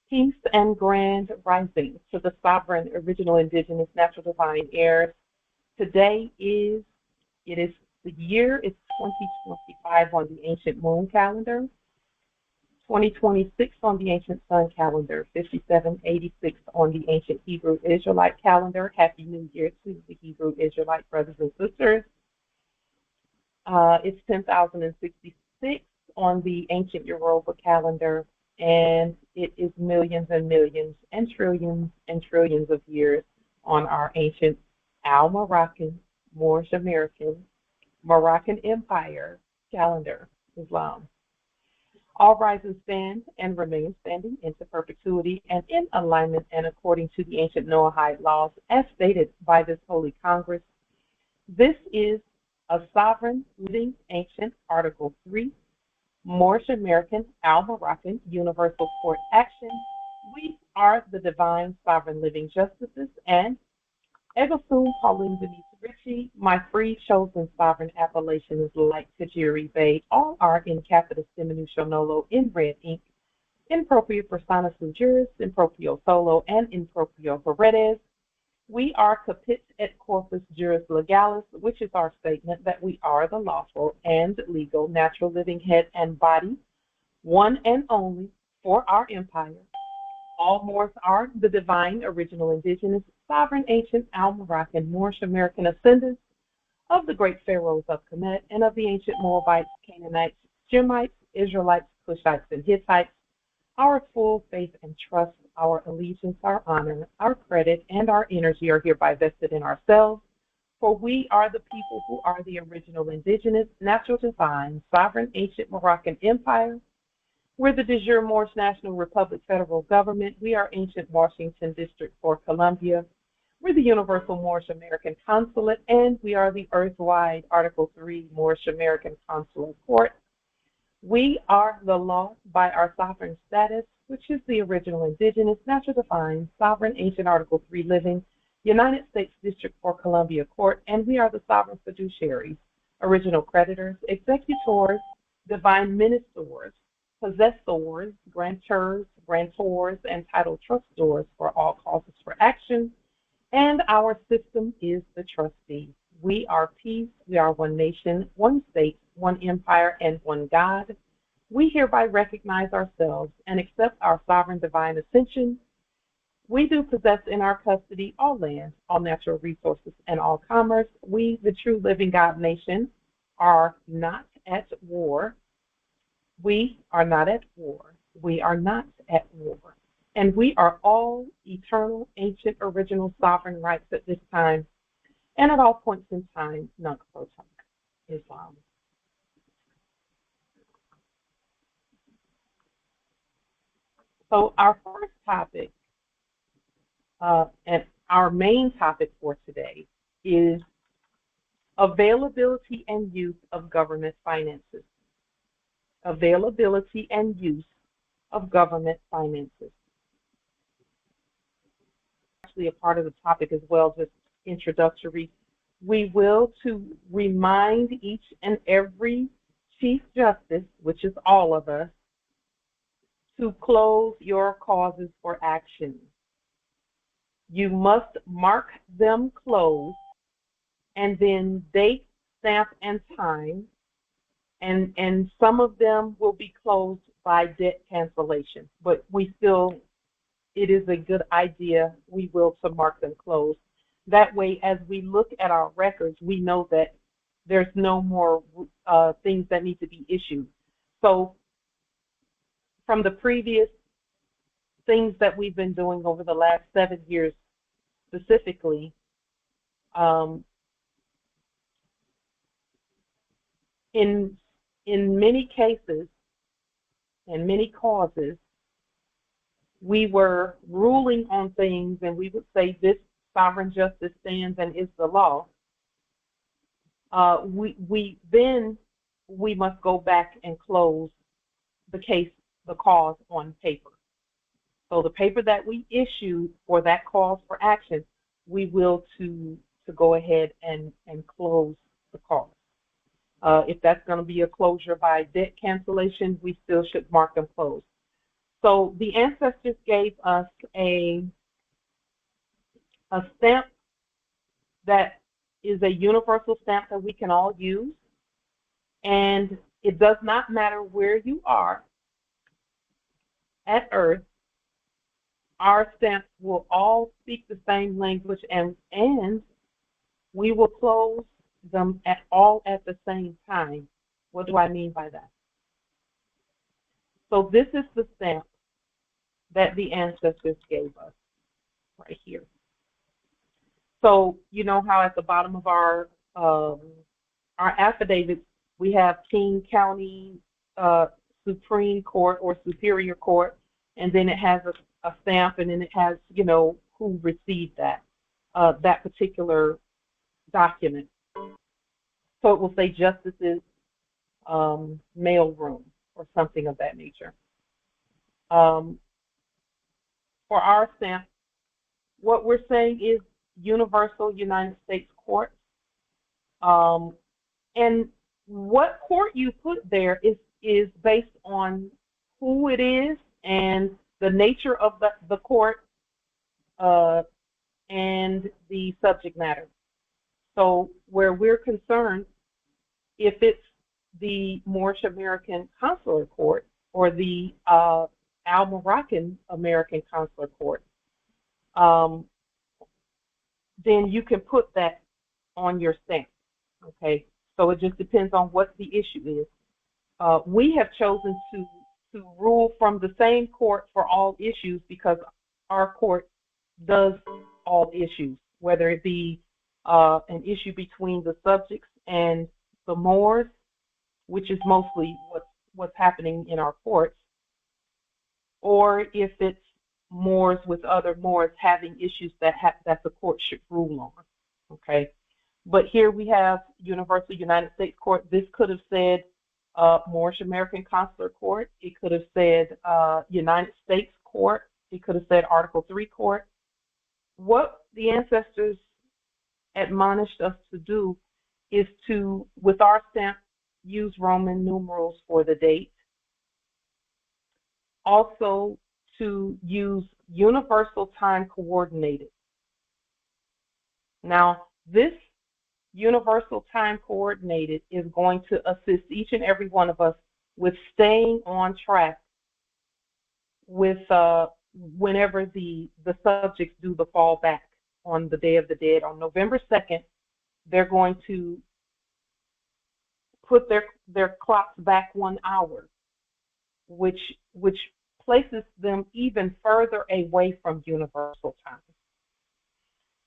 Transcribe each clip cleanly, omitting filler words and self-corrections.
Peace and grand rising to the sovereign, original, indigenous, natural, divine heirs. Today it is the year is 2025 on the ancient moon calendar, 2026 on the ancient sun calendar, 5786 on the ancient Hebrew Israelite calendar. Happy New Year to the Hebrew Israelite brothers and sisters. It's 10,066 on the ancient Yoruba calendar, and it is millions and millions and trillions of years on our ancient Al-Moroccan, Moorish American, Moroccan Empire calendar, Islam. All rise and stand and remain standing into perpetuity and in alignment and according to the ancient Noahide laws as stated by this Holy Congress. This is a sovereign, living, ancient Article 3, Moorish American, Al-Moroccan, Universal Court Action. We are the divine, sovereign, living justices, and Aqquisitionne Pauline Ritchie, my free chosen sovereign appellation is like tajiri. All are in capitis diminution nolo in red ink, in proprio persona sui juris, in proprio solo, and in proprio heredes. We are capit et corpus juris legalis, which is our statement that we are the lawful and legal natural living head and body, one and only for our empire. All Moors are the divine, original, indigenous, sovereign, ancient, Al-Moroccan, Moorish American ascendants of the great pharaohs of Kemet and of the ancient Moabites, Canaanites, Shemites, Israelites, Cushites, and Hittites. Our full faith and trust, our allegiance, our honor, our credit, and our energy are hereby vested in ourselves, for we are the people who are the original, indigenous, natural, divine, sovereign, ancient Moroccan Empire. We're the de jure Moorish National Republic federal government. We are ancient Washington District for Columbia. We're the Universal Moorish American Consulate, and we are the Earth-wide Article 3 Moorish American Consular Court. We are the law by our sovereign status, which is the original, indigenous, natural, divine, sovereign, ancient Article 3 living, United States District for Columbia Court, and we are the sovereign fiduciaries, original creditors, executors, divine ministers, possessors, grantors, and title trustors for all causes for action, and our system is the trustee. We are peace, we are one nation, one state, one empire, and one God. We hereby recognize ourselves and accept our sovereign divine ascension. We do possess in our custody all land, all natural resources, and all commerce. We, the true living God nation, are not at war. We are not at war. We are not at war. And we are all eternal, ancient, original sovereign rights at this time and at all points in time, Linq pro tunc, Islam. So our first topic, and our main topic for today, is availability and use of government finances. Availability and use of government finances. Actually, a part of the topic as well, just introductory. We will, to remind each and every Chief Justice, which is all of us, to close your causes for action. You must mark them closed and then date, stamp, and time. And some of them will be closed by debt cancellation, but we still, it is a good idea, we will to mark them closed. That way, as we look at our records, we know that there's no more things that need to be issued. So from the previous things that we've been doing over the last 7 years specifically, in many cases and many causes, we were ruling on things and we would say this sovereign justice stands and is the law. Then we must go back and close the case, the cause on paper. So the paper that we issued for that cause for action, we will to go ahead and close the cause. If that's going to be a closure by debt cancellation, we still should mark them closed. So the ancestors gave us a stamp that is a universal stamp that we can all use. And it does not matter where you are at Earth, our stamps will all speak the same language, and we will close them all at the same time. What do I mean by that? So this is the stamp that the ancestors gave us right here. So you know how at the bottom of our affidavits we have King, County, Supreme Court or Superior Court, and then it has a stamp, and then it has, you know, who received that particular document. So it will say Justice's mail room or something of that nature. For our stamp, what we're saying is Universal United States Court. And what court you put there is based on who it is and the nature of the court and the subject matter. So where we're concerned, if it's the Moorish American Consular Court or the Al-Moroccan American Consular Court, then you can put that on your stamp, okay? So it just depends on what the issue is. We have chosen to rule from the same court for all issues because our court does all issues, whether it be an issue between the subjects and the Moors, which is mostly what's happening in our courts, or if it's Moors with other Moors having issues that the court should rule on. Okay, but here we have Universal United States Court. This could have said Moorish American Consular Court. It could have said United States Court. It could have said Article 3 Court. What the ancestors admonished us to do is to, with our stamp, use Roman numerals for the date. Also to use universal time coordinated. Now, this universal time coordinated is going to assist each and every one of us with staying on track with whenever the subjects do the fall back on the Day of the Dead. On November 2nd, they're going to put their clocks back 1 hour, which places them even further away from universal time.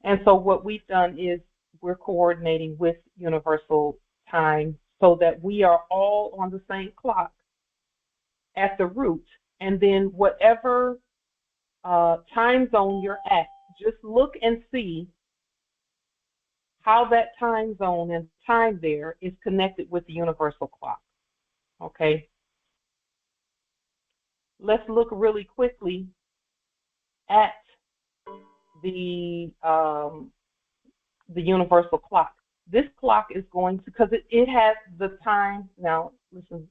And so what we've done is we're coordinating with universal time so that we are all on the same clock at the root. And then whatever time zone you're at, just look and see how that time zone and time there is connected with the universal clock. Okay? Let's look really quickly at the universal clock. This clock is going to, because it has the time. Now, listen,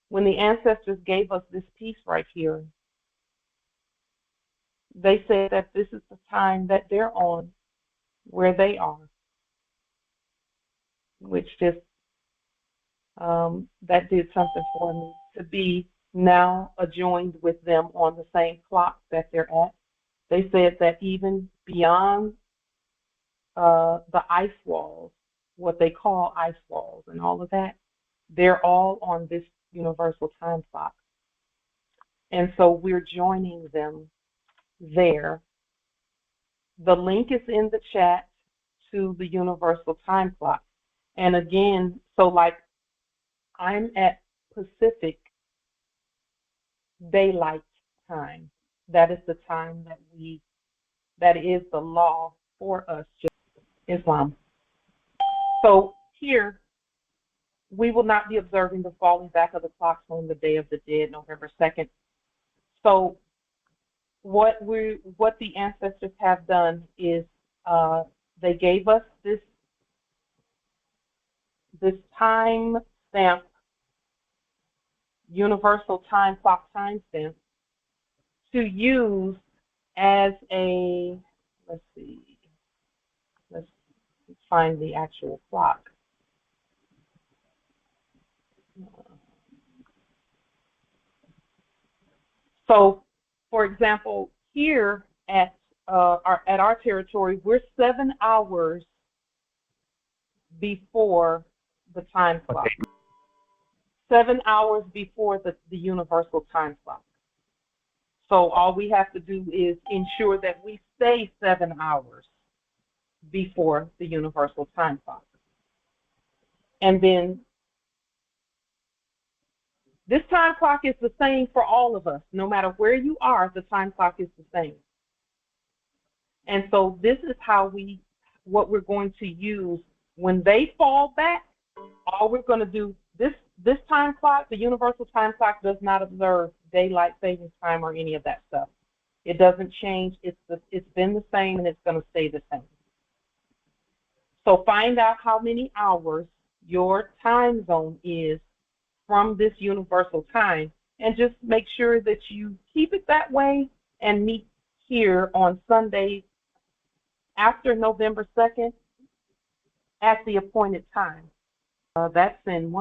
when the ancestors gave us this piece right here, they said that this is the time that they're on where they are, which just, that did something for me to be now adjoined with them on the same clock that they're at. They said that even beyond the ice walls, what they call ice walls and all of that, they're all on this universal time clock. And so we're joining them there. The link is in the chat to the universal time clock. And again, so like I'm at Pacific Daylight Time. That is the time that is the law for us, just Islam. So here, we will not be observing the falling back of the clocks on the Day of the Dead, November 2nd. So what the ancestors have done is they gave us this time stamp, universal time clock time stamp, to use as a, let's see, let's find the actual clock. So, for example, here at our territory, we're 7 hours before the time clock. 7 hours before the universal time clock. So all we have to do is ensure that we stay 7 hours before the universal time clock. And then this time clock is the same for all of us. No matter where you are, the time clock is the same. And so this is what we're going to use when they fall back. All we're going to do, this time clock, the universal time clock, does not observe daylight savings time or any of that stuff. It doesn't change. It's been the same, and it's going to stay the same. So find out how many hours your time zone is from this universal time, and just make sure that you keep it that way and meet here on Sunday after November 2nd at the appointed time. That's in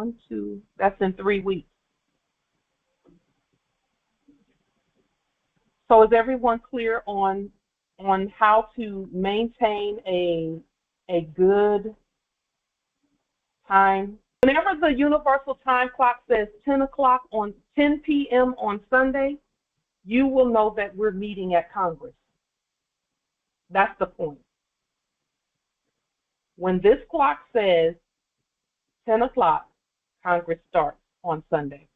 3 weeks. So is everyone clear on how to maintain a good time? Whenever the universal time clock says 10 p.m. on Sunday, you will know that we're meeting at Congress. That's the point. When this clock says 10 o'clock, Congress starts on Sunday,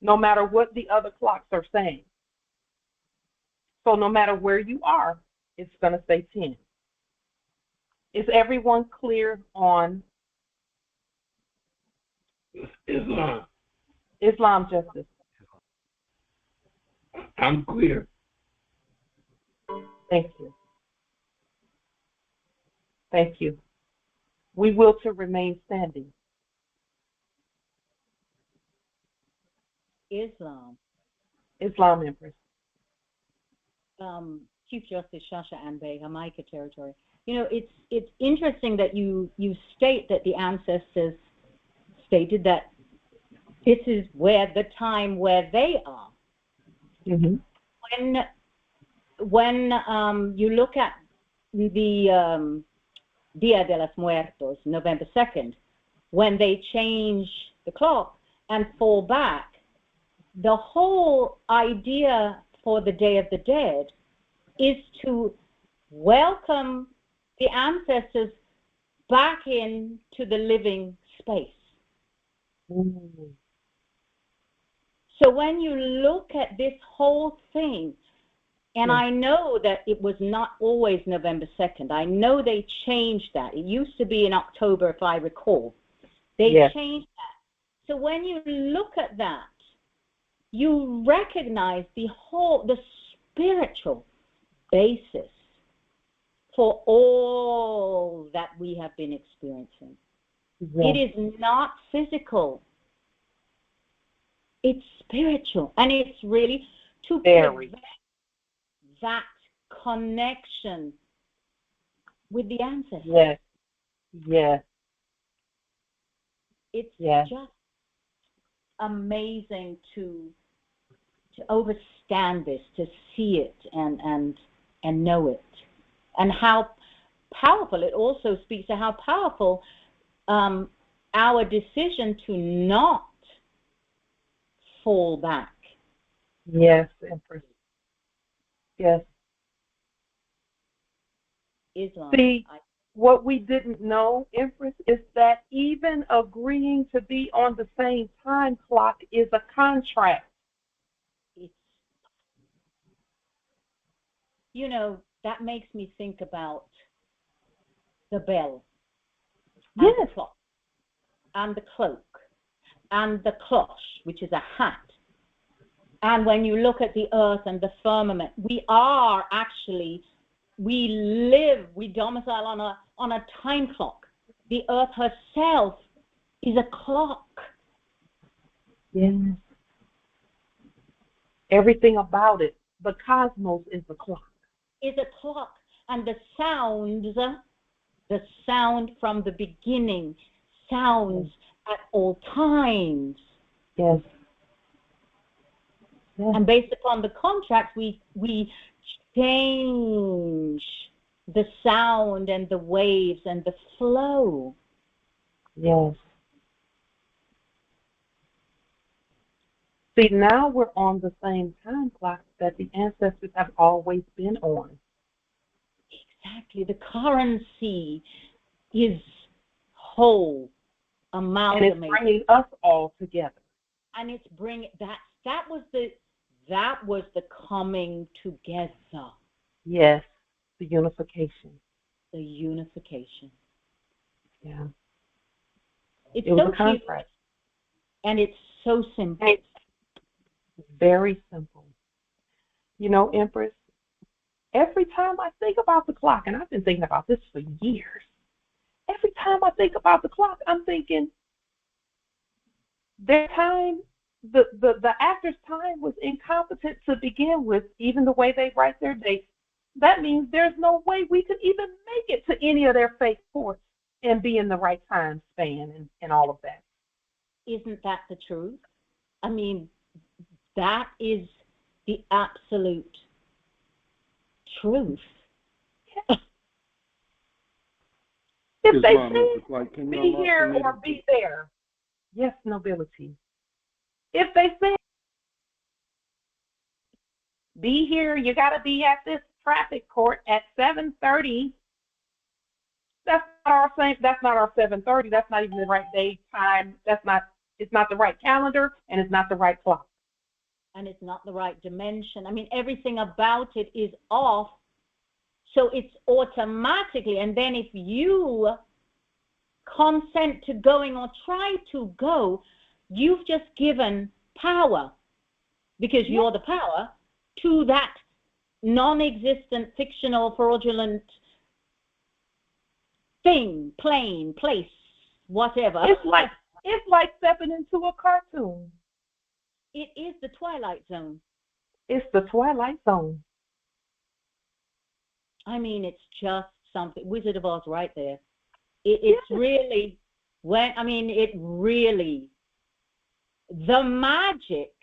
no matter what the other clocks are saying. So no matter where you are, it's going to say 10. Is everyone clear on Islam? Islam justice? I'm clear. Thank you. Thank you. We will to remain standing. Islam. Islam, Empress. Chief Justice Shasha Anbay, Jamaica Territory. You know, it's interesting that you state that the ancestors stated that this is where the time where they are. Mm-hmm. When you look at the Dia de los Muertos, November 2nd, when they change the clock and fall back, the whole idea for the Day of the Dead is to welcome the ancestors back into the living space. Mm-hmm. So when you look at this whole thing, and I know that it was not always November 2nd. I know they changed that. It used to be in October, if I recall. They changed that. So when you look at that, you recognize the spiritual basis for all that we have been experiencing. It is not physical. It's spiritual. And it's really to prevent that connection with the ancestors. Yes. Yes. It's just amazing to understand this, to see it and know it. And how powerful, it also speaks to how powerful our decision to not fall back. Yes, Empress. Yes. Islam. See, what we didn't know, Empress, is that even agreeing to be on the same time clock is a contract. You know, that makes me think about the bell, and the clock, and the cloak, and the cloche, which is a hat. And when you look at the earth and the firmament, we domicile on a time clock. The earth herself is a clock. Yes. Everything about it. The cosmos is the clock. Is a clock, and the sound from the beginning sounds at all times. Yes. Yes. And based upon the contracts, we change the sound and the waves and the flow. Yes. See, now we're on the same time clock that the ancestors have always been on. Exactly. The currency is whole, amalgamated. And it's bringing us all together. And it's bringing that was the coming together. Yes, the unification. The unification. Yeah. It's It was so a contract. And it's so simple. It's very simple. You know, Empress, every time I think about the clock, and I've been thinking about this for years, every time I think about the clock, I'm thinking their time, the actor's time was incompetent to begin with, even the way they write their dates. That means there's no way we could even make it to any of their fake courts and be in the right time span and all of that. Isn't that the truth? I mean, that is the absolute truth. If they say be here or be there, yes, nobility. If they say be here, you got to be at this traffic court at 7:30. That's not our 7:30. That's not even the right day time. It's not the right calendar, and it's not the right clock. And it's not the right dimension. I mean, everything about it is off. So it's automatically, and then if you consent to going or try to go, you've just given power, because you're the power, to that non-existent, fictional, fraudulent thing, plane, place, whatever. It's like stepping into a cartoon. It is the Twilight Zone. It's the Twilight Zone. I mean, it's just something. Wizard of Oz right there. It's really, the magic,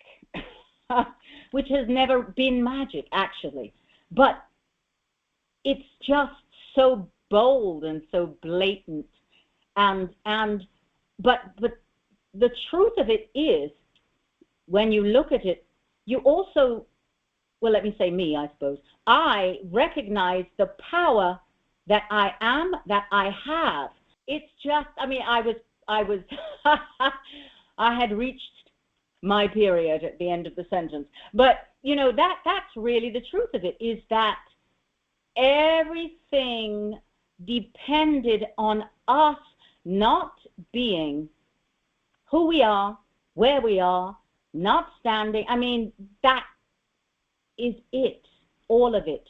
which has never been magic, actually. But it's just so bold and so blatant. But the truth of it is, when you look at it, you also, well, let me say me, I suppose, I recognize the power that I am, that I have. It's just, I mean, I was, I had reached my period at the end of the sentence. But, you know, that's really the truth of it, is that everything depended on us not being who we are, where we are, not standing. I mean, that is it, all of it.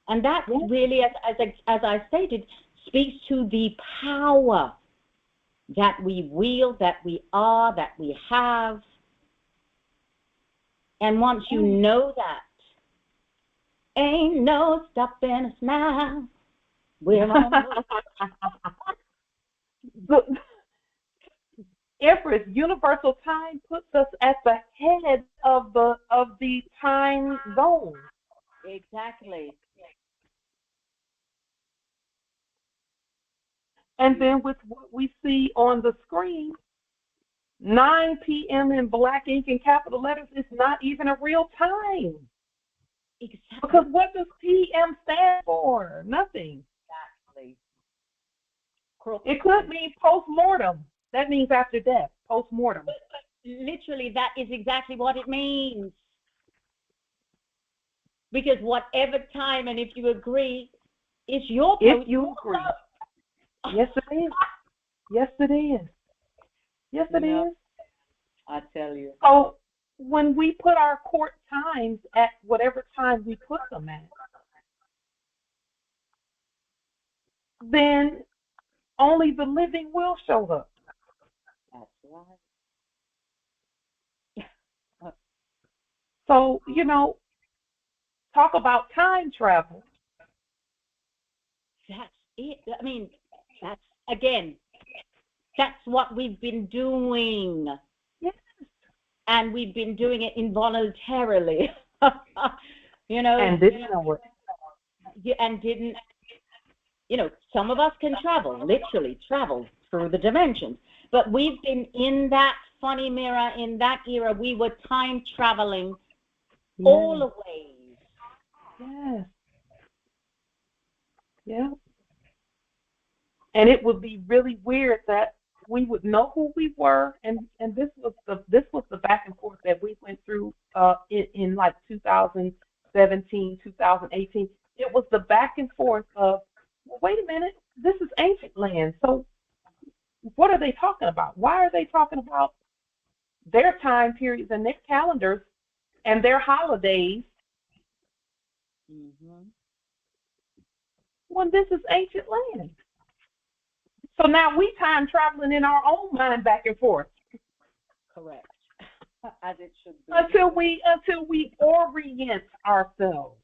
And that really, as I stated, speaks to the power that we wield, that we are, that we have. And once you know that, ain't no stopping us now. We're on the Empress, universal time puts us at the head of the time zone. Exactly. And then with what we see on the screen, 9 p.m. in black ink and capital letters is not even a real time. Exactly. Because what does PM stand for? Nothing. Exactly. It could mean post-mortem. That means after death, post-mortem. But literally, that is exactly what it means. Because whatever time, and if you agree, it's your post-mortem. If you agree. Yes, it is. Yes, it is. Yes, it is. I tell you. So when we put our court times at whatever time we put them at, then only the living will show up. That's right. So, talk about time travel. That's it. I mean, that's, again, that's what we've been doing. Yes. And we've been doing it involuntarily. And didn't know it. And didn't, some of us can travel, literally travel through the dimensions. But we've been in that funny mirror, in that era, we were time traveling all the ways. Yes. Yeah. And it would be really weird that we would know who we were, and this was the back and forth that we went through in like 2017, 2018. It was the back and forth of, well, wait a minute, this is ancient land. So what are they talking about? Why are they talking about their time periods and their calendars and their holidays when this is ancient land? So now we time traveling in our own mind back and forth. Correct. As it should be. Until we orient ourselves.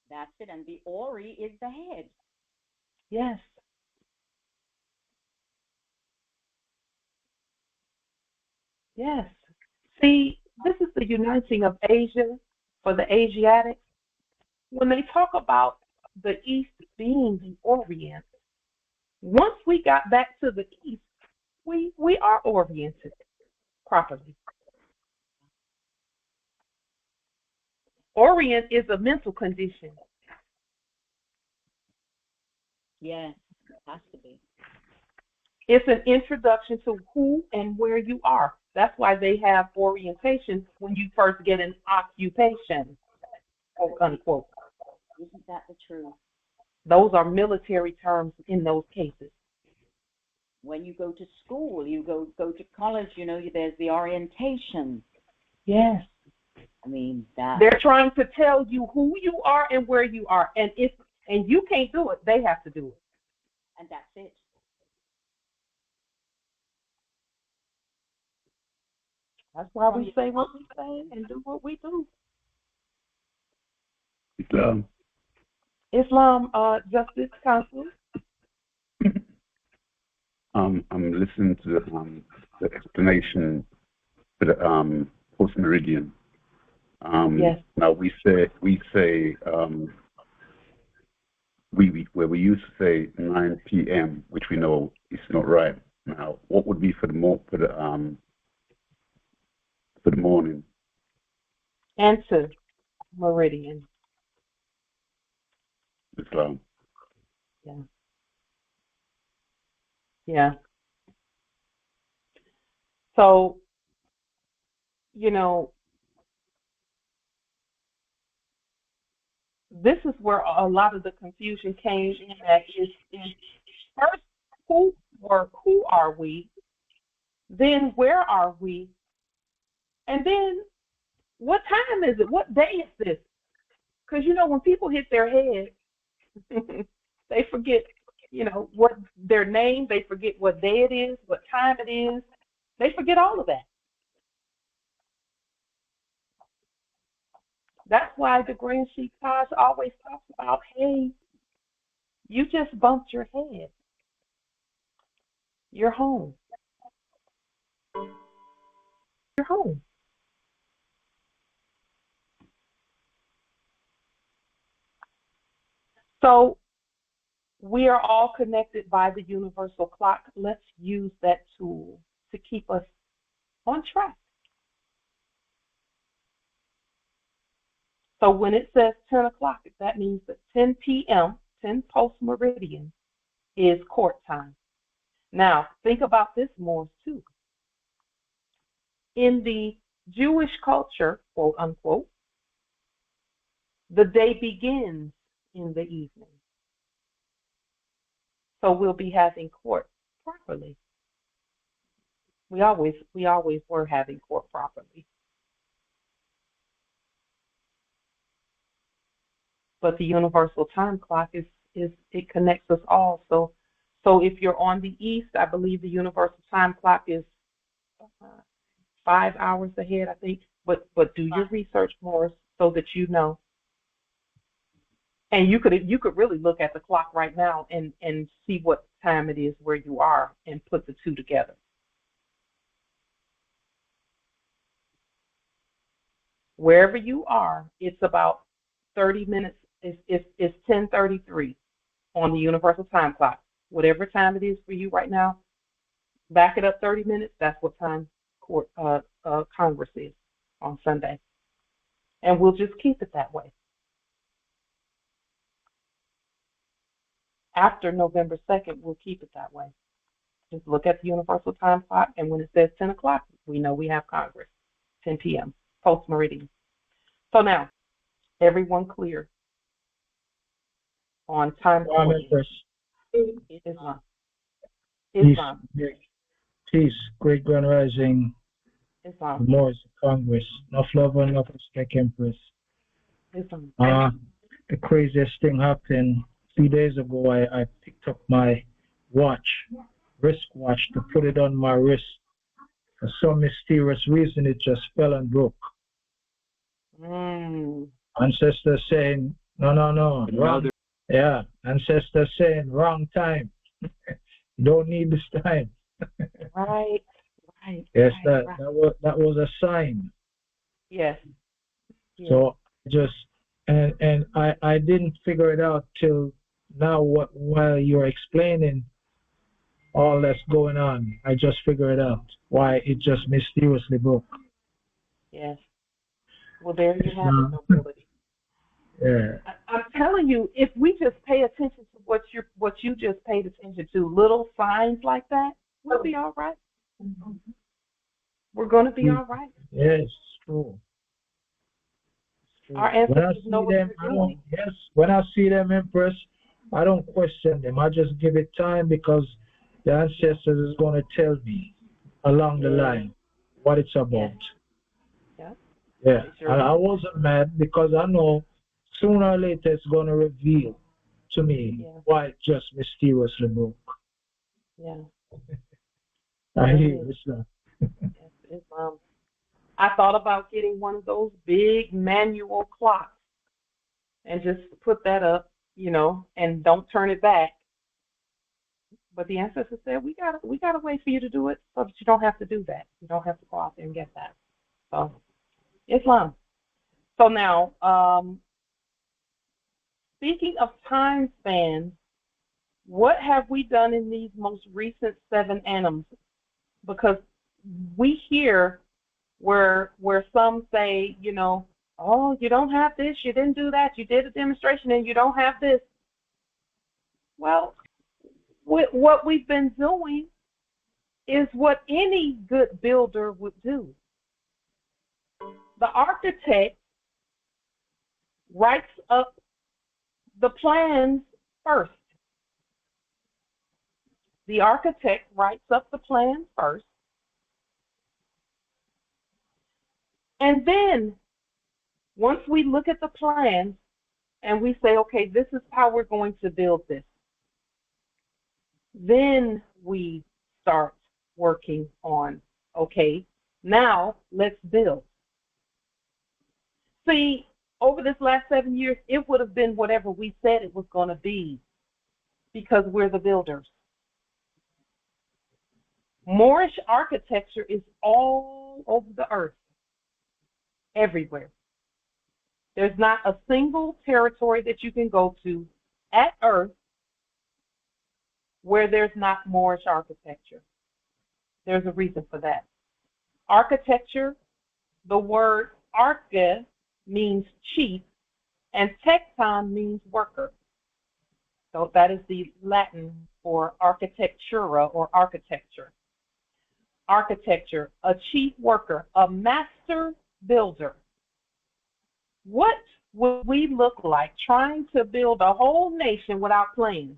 That's it. And the ori is the head. Yes. Yes. See, this is the uniting of Asia for the Asiatics. When they talk about the East being the Orient, once we got back to the East, we are oriented properly. Orient is a mental condition. Yes, it has to be. It's an introduction to who and where you are. That's why they have orientation when you first get an occupation, quote unquote. Isn't that the truth? Those are military terms in those cases. When you go to school, you go to college, there's the orientation. Yes. I mean, that. They're trying to tell you who you are and where you are. And you can't do it, they have to do it. And that's it. That's why we say what we say and do what we do. Islam, Justice Council. I'm listening to the explanation for the post meridian. Yes. Now we used to say 9 p.m., which we know is not right. Now, what would be for the morning? Answer meridian. Islam. Yeah. Yeah. So, this is where a lot of the confusion came in. That is first, who are we? Then where are we? And then what time is it? What day is this? Because when people hit their head, they forget, what their name. They forget what day it is, what time it is. They forget all of that. That's why the Grand Sheikh Taj always talks about, hey, you just bumped your head. You're home. You're home. So we are all connected by the universal clock. Let's use that tool to keep us on track. So when it says 10 o'clock, that means that 10 p.m., 10 post meridian, is court time. Now, think about this more too. In the Jewish culture, quote unquote, the day begins in the evening. So we'll be having court properly. We always were having court properly. But the universal time clock it connects us all. So if you're on the east, I believe the universal time clock is 5 hours ahead, I think. But do your research more so that you know. And you could really look at the clock right now and see what time it is where you are and put the two together. Wherever you are, it's about 30 minutes. It's 10:33 on the universal time clock. Whatever time it is for you right now, back it up 30 minutes. That's what time Congress is on Sunday, and we'll just keep it that way. After November 2nd, we'll keep it that way. Just look at the universal time clock, and when it says 10 o'clock, we know we have Congress, 10 p.m., post-meridian. So now, everyone clear on time coordinates. Islam. Islam. Peace, great grand rising, Islam. Morris Congress, enough love and enough respect, Empress. Islam. The craziest thing happened 3 days ago. I picked up my watch, wrist watch, to put it on my wrist. For some mysterious reason, it just fell and broke. Ancestors saying, no, wrong. Yeah, ancestors saying, wrong time. You don't need this time. Right. Yes, that was a sign. Yes. So just and I didn't figure it out till now. While you're explaining all that's going on, I just figured it out why it just mysteriously broke. Yes. Well, there you have it, nobility. Yeah. I'm telling you, if we just pay attention to what you just paid attention to, little signs like that, we'll be all right. We're going to be all right. Yes, true. Our ancestors know what they're doing. Yes, when I see them, Empress, I don't question them. I just give it time because the ancestors is going to tell me along the line what it's about. Yeah. I wasn't mad because I know sooner or later it's going to reveal to me why it just mysteriously broke. Yeah. I hear it, sir. Yes, I thought about getting one of those big manual clocks and just put that up, and don't turn it back. But the ancestors said we gotta wait for you to do it so that you don't have to do that. You don't have to go out there and get that. So Islam. So now, speaking of time spans, what have we done in these most recent 7 annums? Because we hear where some say, oh, you don't have this, you didn't do that, you did a demonstration and you don't have this. Well, what we've been doing is what any good builder would do. The architect writes up the plans first. The architect writes up the plan first. And then, once we look at the plans and we say, okay, this is how we're going to build this, then we start working on, okay, now let's build. See, over this last 7 years, it would have been whatever we said it was going to be because we're the builders. Moorish architecture is all over the earth, everywhere. There's not a single territory that you can go to at earth where there's not Moorish architecture. There's a reason for that. Architecture, the word arche means chief, and tecton means worker. So that is the Latin for architectura or architecture. Architecture, a chief worker, a master builder. What would we look like trying to build a whole nation without plans?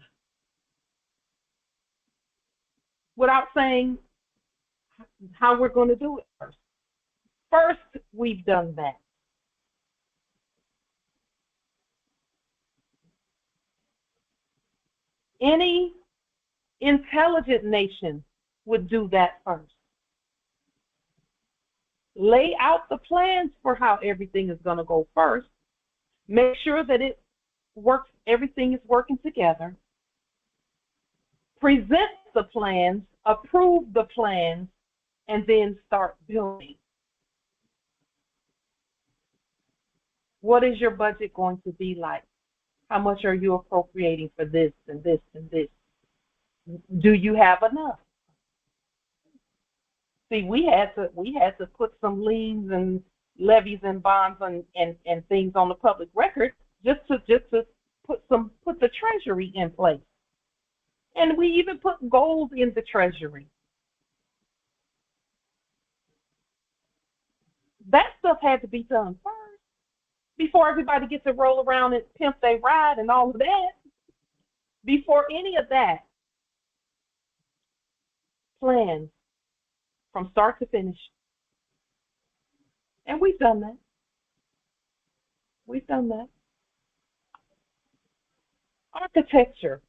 Without saying how we're going to do it first. First, we've done that. Any intelligent nation would do that first. lay out the plans for how everything is going to go first, make sure that it works, everything is working together, present the plans, approve the plans, and then start building. What is your budget going to be like? How much are you appropriating for this and this and this? Do you have enough? See, we had to put some liens and levies and bonds and things on the public record just to put the treasury in place. And we even put gold in the treasury. That stuff had to be done first before everybody gets to roll around and pimp their ride and all of that. Before any of that, plans from start to finish. And we've done that. We've done that. Architecture,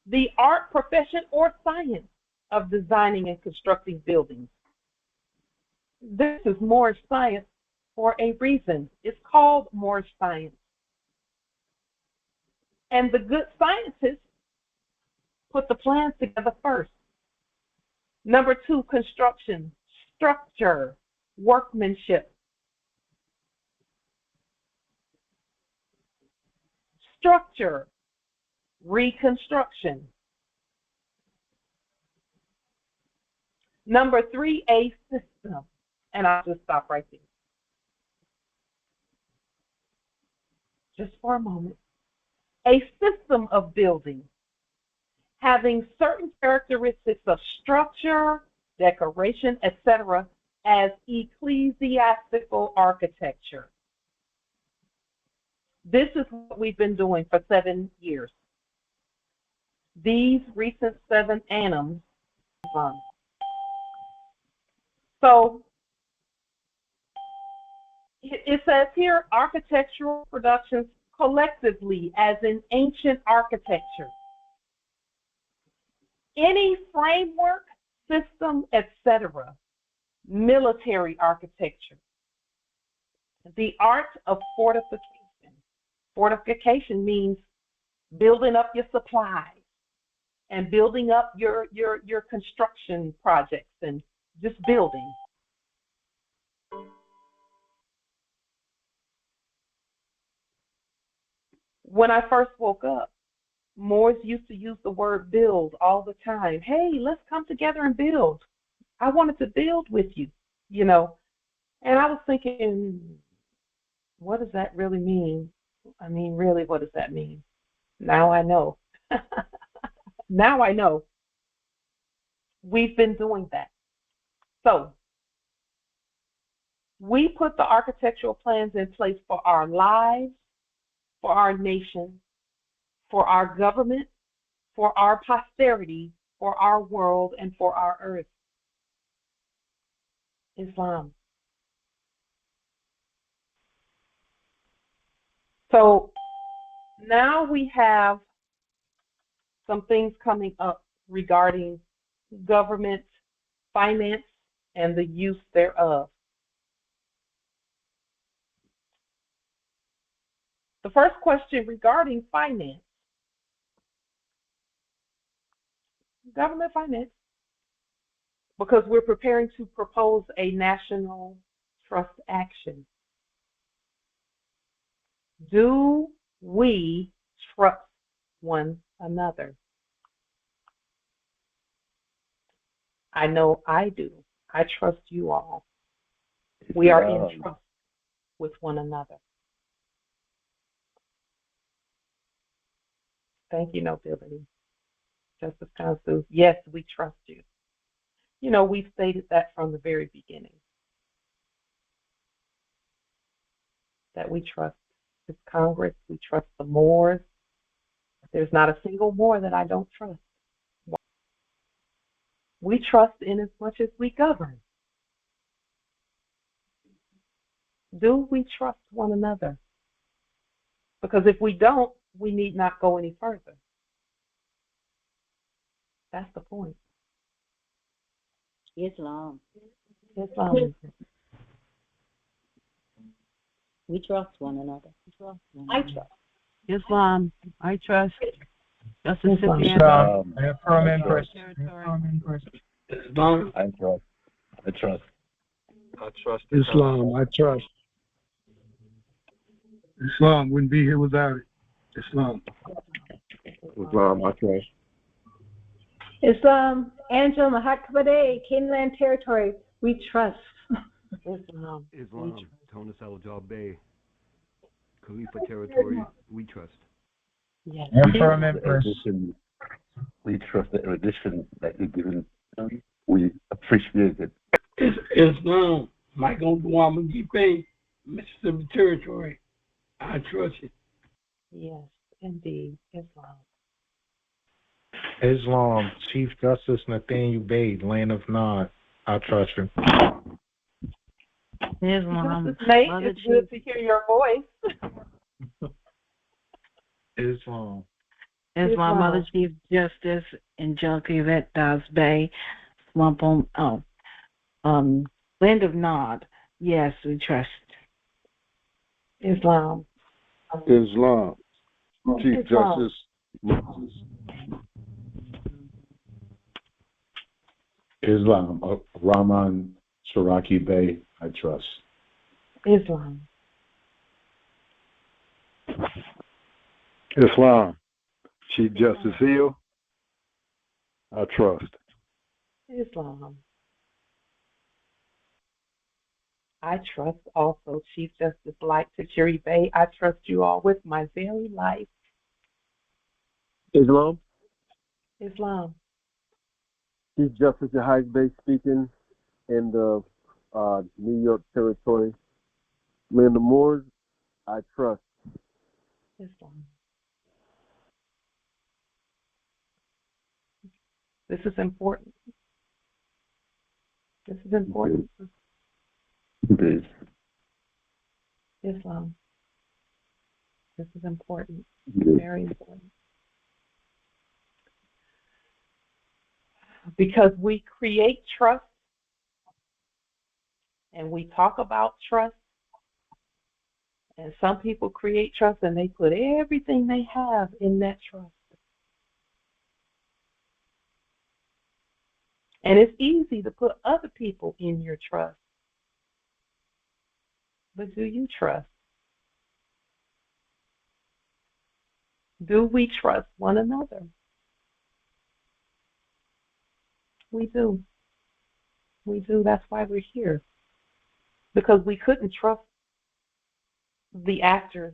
the art, profession, or science of designing and constructing buildings. This is Moorish science for a reason. It's called Moorish science. And the good scientists put the plans together first. Number 2, construction, structure, workmanship. Structure, reconstruction. Number 3, a system. And I'll just stop right there. Just for a moment. A system of building having certain characteristics of structure, decoration, etc., as ecclesiastical architecture. This is what we've been doing for 7 years. These recent 7 annums. So it says here, architectural productions collectively, as in ancient architecture. Any framework, system, etc., military architecture. The art of fortification. Fortification means building up your supplies and building up your construction projects and just building. When I first woke up, Moors used to use the word build all the time. Hey, let's come together and build. I wanted to build with you, you know. And I was thinking, what does that really mean? I mean, really, what does that mean? Now I know. Now I know. We've been doing that. So we put the architectural plans in place for our lives, for our nation, for our government, for our posterity, for our world, and for our earth. Islam. So now we have some things coming up regarding government, finance, and the use thereof. The first question regarding finance, government finance, because we're preparing to propose a national trust action. Do we trust one another? I know I do. I trust you all. We are in trust with one another. Thank you, Nobility. Justice Council, yes, we trust you. You know, we stated that from the very beginning, that we trust this Congress, we trust the Moors. There's not a single Moor that I don't trust. We trust in as much as we govern. Do we trust one another? Because if we don't, we need not go any further. That's the point. Islam. Islam. We trust one another. I trust. Islam, I trust. Justice Islam. Sufyan. I affirm, Empress. Islam. I trust. I trust. I trust Islam. I trust. Islam wouldn't be here without it. Islam. Islam. I trust. Islam, Angel Mahakbade, Kinland Territory, we trust. Islam. Islam. Tonasal Jalbay. Khalifa Territory, we trust. Yes. Affirm, Empress. We trust the erudition that you're giving. We appreciate it. Islam. Michael Duamagipe, Mississippi Territory. I trust it. Yes, indeed. Islam. Islam, Chief Justice Nathaniel Bade, Land of Nod. I trust you. Islam. Justice Nate, it's good to hear your voice. Islam. Islam, Mother Chief Justice and Junkie Vet Das Bay, Swamp on, Land of Nod. Yes, we trust. Islam. Islam. Chief Islam. Justice. Islam, Rahman Sharaki Bey, I trust. Islam. Islam. Chief Justice Hill, I trust. Islam. I trust also Chief Justice Light Tajiri Bey. I trust you all with my very life. Islam. Islam. Chief Justice Jahaj Bey speaking in the New York Territory. Land of Moors, I trust. Islam. This is important. This is important. It is. Islam. This is important. It is. Very important. Because we create trust and we talk about trust, and some people create trust and they put everything they have in that trust. And it's easy to put other people in your trust. But do you trust? Do we trust one another? We do. We do. That's why we're here. Because we couldn't trust the actors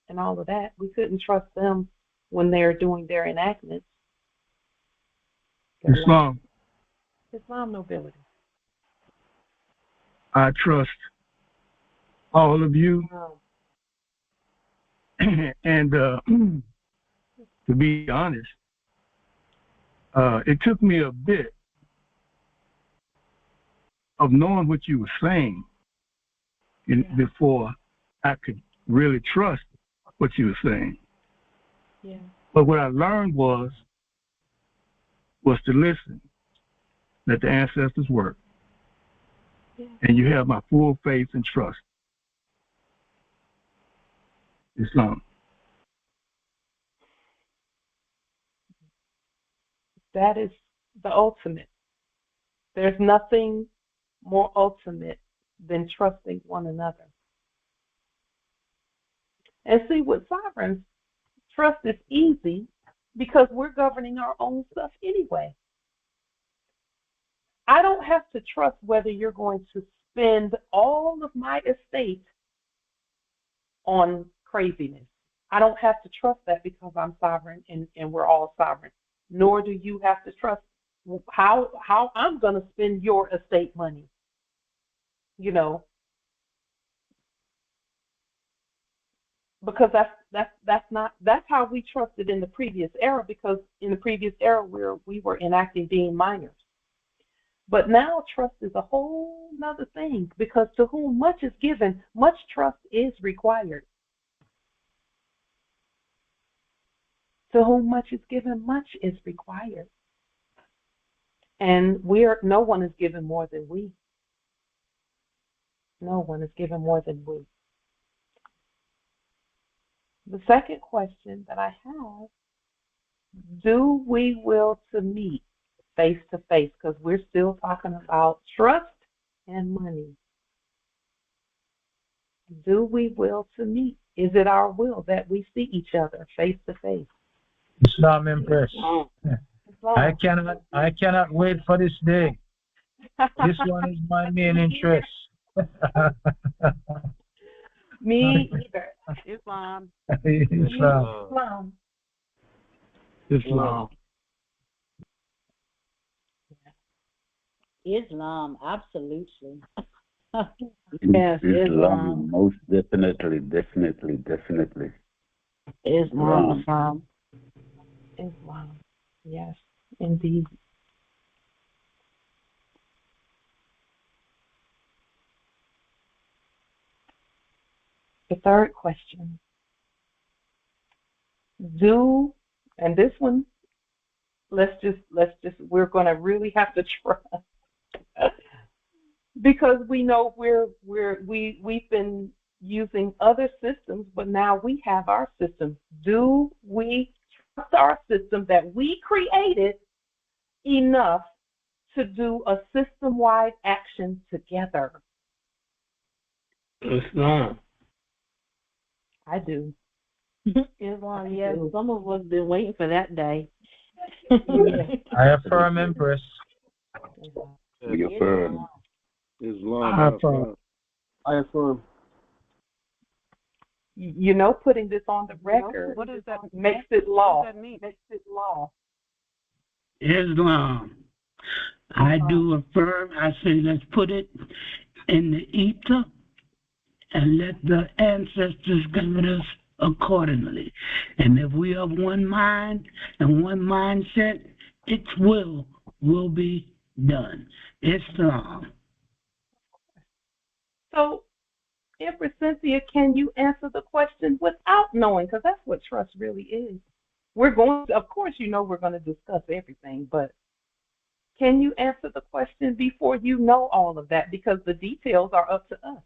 and all of that. We couldn't trust them when they're doing their enactments. Islam. Islam nobility. I trust all of you. And to be honest, it took me a bit of knowing what you were saying before I could really trust what you were saying. Yeah. But what I learned was to listen, let the ancestors work. Yeah. And you have my full faith and trust. Islam. That is the ultimate. There's nothing more ultimate than trusting one another. And see, with sovereigns, trust is easy because we're governing our own stuff anyway. I don't have to trust whether you're going to spend all of my estate on craziness. I don't have to trust that because I'm sovereign and we're all sovereign. Nor do you have to trust how I'm going to spend your estate money. You know, because that's how we trusted in the previous era, because in the previous era we were enacting being minors. But now trust is a whole nother thing, because to whom much is given, much trust is required. To whom much is given, much is required. And no one is given more than we. No one is given more than we. The second question that I have, do we will to meet face to face? Because we're still talking about trust and money. Do we will to meet? Is it our will that we see each other face to face? Islam Empress. I cannot wait for this day. This one is my main interest. Me either. Islam. Islam. Islam. Islam, absolutely. Yes, Islam, most definitely. Islam. Islam. Yes, indeed. The third question. And this one, we're going to really have to try because we know we've been using other systems, but now we have our system. Do we trust our system that we created enough to do a system-wide action together? Islam. I do. Islam, yes. Some of us been waiting for that day. I affirm, Empress. We affirm. Islam. I affirm. You know, putting this on the record, what does that makes it law. What does that mean? Makes it law. Islam. I do affirm. I say let's put it in the ether and let the ancestors guide us accordingly. And if we have one mind and one mindset, its will be done. Islam. So, Empress Cynthia, can you answer the question without knowing? Because that's what trust really is. Of course, you know we're going to discuss everything, but can you answer the question before you know all of that? Because the details are up to us.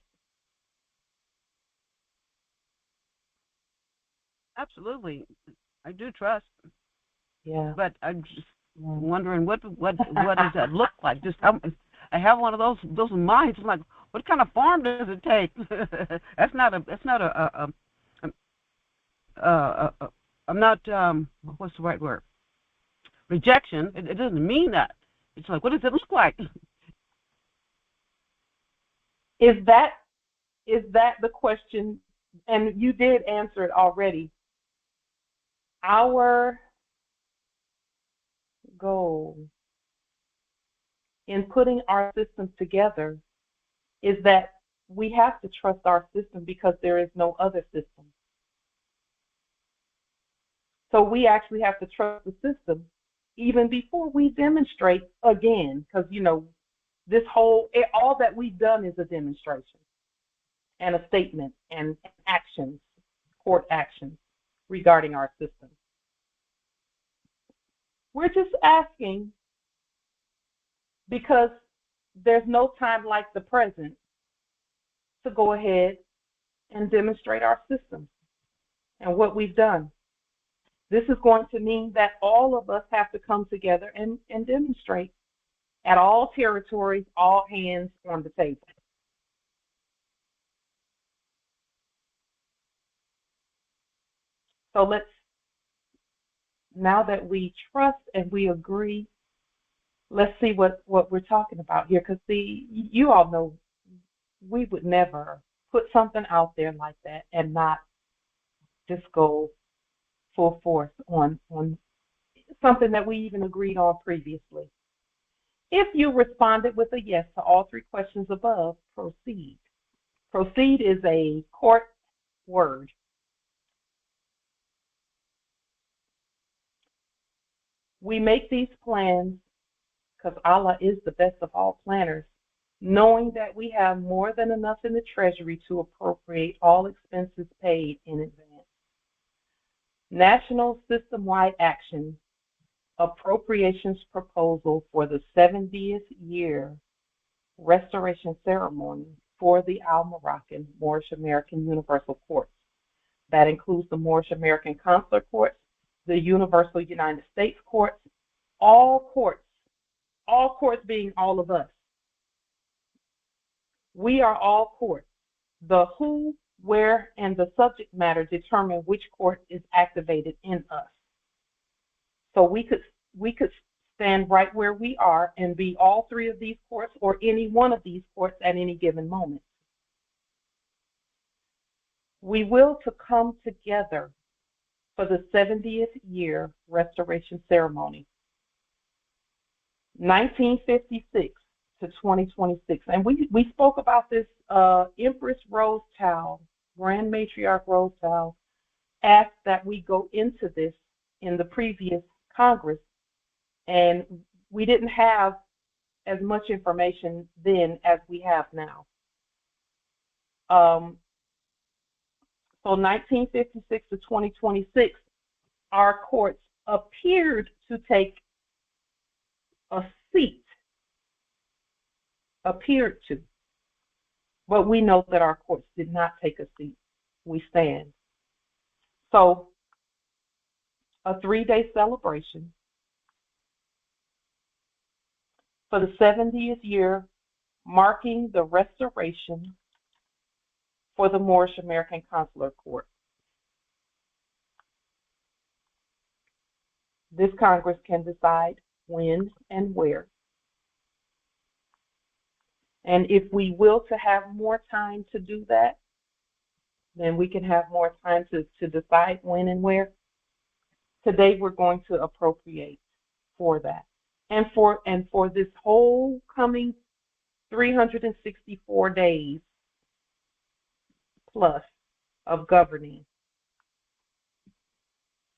Absolutely. I do trust. Yeah. But I'm just wondering what does that look like? I have one of those minds. I'm like, what kind of form does it take? I'm not what's the right word? Rejection. It doesn't mean that. It's like, what does it look like? Is that the question? And you did answer it already. Our goal in putting our systems together is that we have to trust our system because there is no other system. So we actually have to trust the system even before we demonstrate again, because, you know, all that we've done is a demonstration and a statement and actions, court actions regarding our system. We're just asking because there's no time like the present to go ahead and demonstrate our system and what we've done. This is going to mean that all of us have to come together and demonstrate at all territories, all hands on the table. So now that we trust and we agree, let's see what we're talking about here. Because you all know we would never put something out there like that and not just go full force on something that we even agreed on previously. If you responded with a yes to all three questions above, proceed. Proceed is a court word. We make these plans because Allah is the best of all planners, knowing that we have more than enough in the Treasury to appropriate all expenses paid in advance. National System-Wide Action Appropriations Proposal for the 70th Year Restoration Ceremony for the Al-Moroccan Moorish American Universal Courts. That includes the Moorish American Consular Courts, the Universal United States Courts, all courts being all of us. We are all courts. The who, where, and the subject matter determine which court is activated in us. So we could stand right where we are and be all three of these courts or any one of these courts at any given moment. We will to come together for the 70th year restoration ceremony, 1956 to 2026. And we spoke about this. Empress Rosetal, Grand Matriarch Rosetal, asked that we go into this in the previous Congress, and we didn't have as much information then as we have now. So 1956 to 2026, our courts appeared to take a seat, but we know that our courts did not take a seat. We stand. So a 3-day celebration for the 70th year, marking the restoration for the Moorish American Consular Court. This Congress can decide when and where. And if we will to have more time to do that, then we can have more time to decide when and where. Today we're going to appropriate for that. And for this whole coming 364 days plus of governing.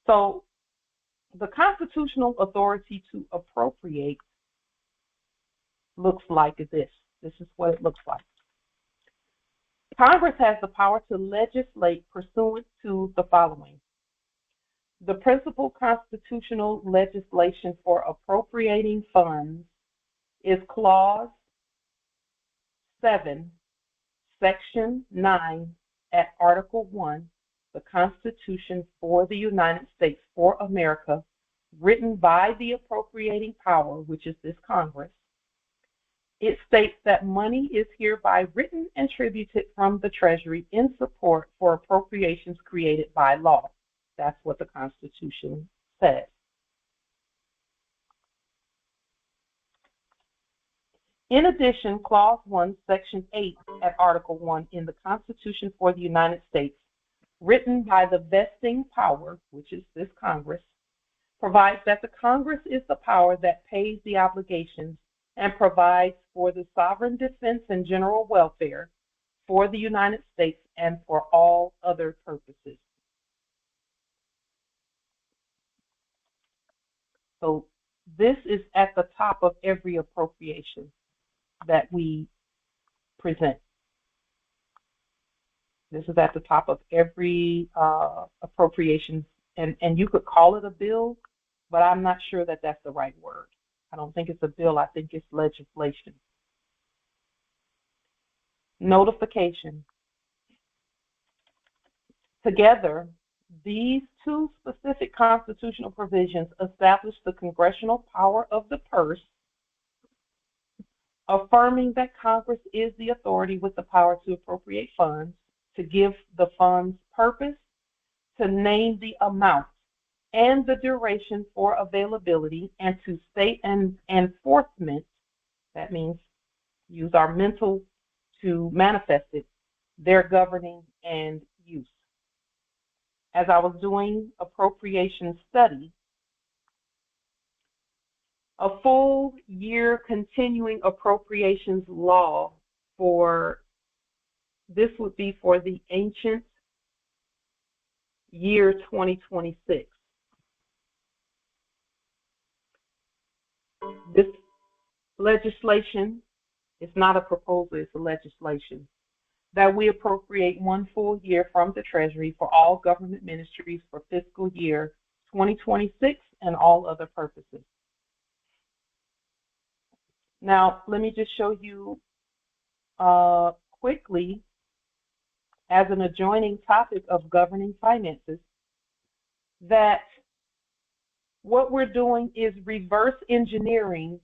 So the constitutional authority to appropriate looks like this. This is what it looks like. Congress has the power to legislate pursuant to the following. The principal constitutional legislation for appropriating funds is Clause 7, Section 9 at Article 1, the Constitution for the United States for America, written by the appropriating power, which is this Congress. It states that money is hereby written and tributed from the Treasury in support for appropriations created by law. That's what the Constitution says. In addition, Clause 1, Section 8 at Article 1 in the Constitution for the United States, written by the vesting power, which is this Congress, provides that the Congress is the power that pays the obligations and provides for the sovereign defense and general welfare for the United States and for all other purposes. So this is at the top of every appropriation that we present. This is at the top of every appropriation, and you could call it a bill, but I'm not sure that that's the right word. I don't think it's a bill. I think it's legislation. Notification. Together, these two specific constitutional provisions establish the congressional power of the purse, affirming that Congress is the authority with the power to appropriate funds, to give the funds purpose, to name the amount and the duration for availability, and to state and enforcement, that means use our mental to manifest it, their governing and use. As I was doing appropriation study, a full year continuing appropriations law for this would be for the ancient year 2026. This legislation is not a proposal, it's a legislation that we appropriate one full year from the Treasury for all government ministries for fiscal year 2026 and all other purposes. Now, let me just show you quickly as an adjoining topic of governing finances, that what we're doing is reverse engineering